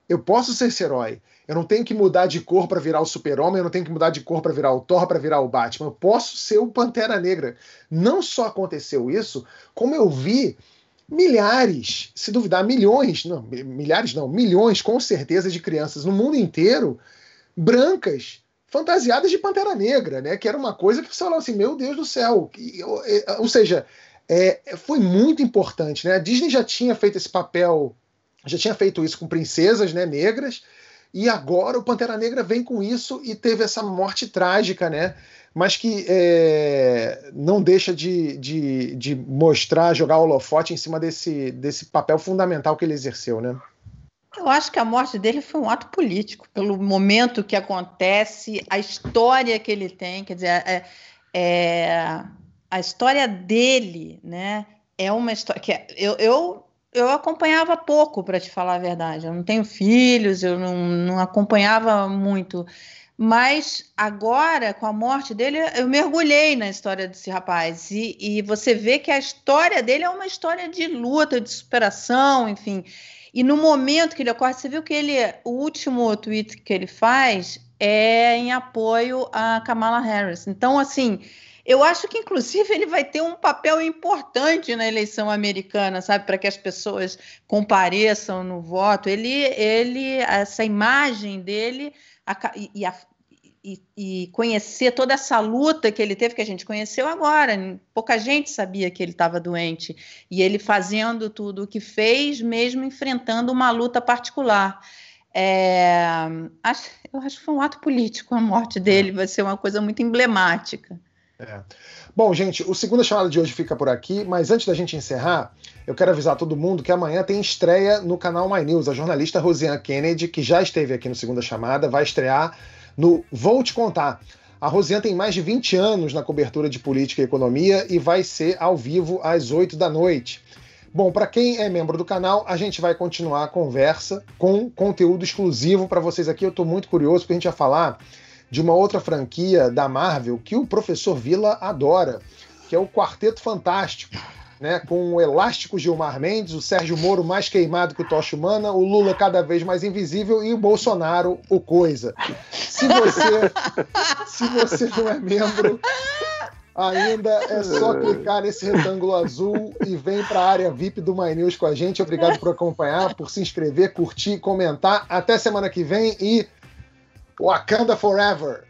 eu posso ser esse herói, eu não tenho que mudar de cor para virar o Super-Homem, eu não tenho que mudar de cor para virar o Thor, para virar o Batman, eu posso ser o Pantera Negra. Não só aconteceu isso, como eu vi milhares, se duvidar milhões, não, milhares não, milhões com certeza de crianças no mundo inteiro, brancas, fantasiadas de Pantera Negra, né? Que era uma coisa que você falava assim, meu Deus do céu. Ou seja, foi muito importante, né? A Disney já tinha feito esse papel, já tinha feito isso com princesas, né, negras, e agora o Pantera Negra vem com isso e teve essa morte trágica, né? Mas que não deixa de mostrar, jogar o holofote em cima desse papel fundamental que ele exerceu, né? Eu acho que a morte dele foi um ato político, pelo momento que acontece, a história que ele tem, quer dizer, a história dele, né? É uma história que eu acompanhava pouco, para te falar a verdade. Eu não tenho filhos, eu não acompanhava muito. Mas agora, com a morte dele, eu mergulhei na história desse rapaz. E você vê que a história dele é uma história de luta, de superação, enfim. E no momento que ele ocorre, você viu que o último tweet que ele faz é em apoio a Kamala Harris. Então, assim, eu acho que, inclusive, ele vai ter um papel importante na eleição americana, sabe? Para que as pessoas compareçam no voto. Essa imagem dele e conhecer toda essa luta que ele teve, que a gente conheceu agora. Pouca gente sabia que ele estava doente. E ele fazendo tudo o que fez, mesmo enfrentando uma luta particular. Eu acho que foi um ato político a morte dele, vai ser uma coisa muito emblemática. Bom, gente, o Segunda Chamada de hoje fica por aqui, mas antes da gente encerrar, eu quero avisar todo mundo que amanhã tem estreia no canal My News. A jornalista Rosiane Kennedy, que já esteve aqui no Segunda Chamada, vai estrear no Vou Te Contar. A Rosiane tem mais de 20 anos na cobertura de política e economia e vai ser ao vivo às 8 da noite. Bom, para quem é membro do canal, a gente vai continuar a conversa com conteúdo exclusivo para vocês aqui. Eu estou muito curioso, porque a gente vai falar de uma outra franquia da Marvel que o Professor Vila adora, que é o Quarteto Fantástico, né? Com o elástico Gilmar Mendes, o Sérgio Moro mais queimado que o Tocha Humana, o Lula cada vez mais invisível e o Bolsonaro o Coisa. Se você não é membro ainda, é só clicar nesse retângulo azul e vem para a área VIP do My News com a gente. Obrigado por acompanhar, por se inscrever, curtir, comentar. Até semana que vem e Wakanda Forever!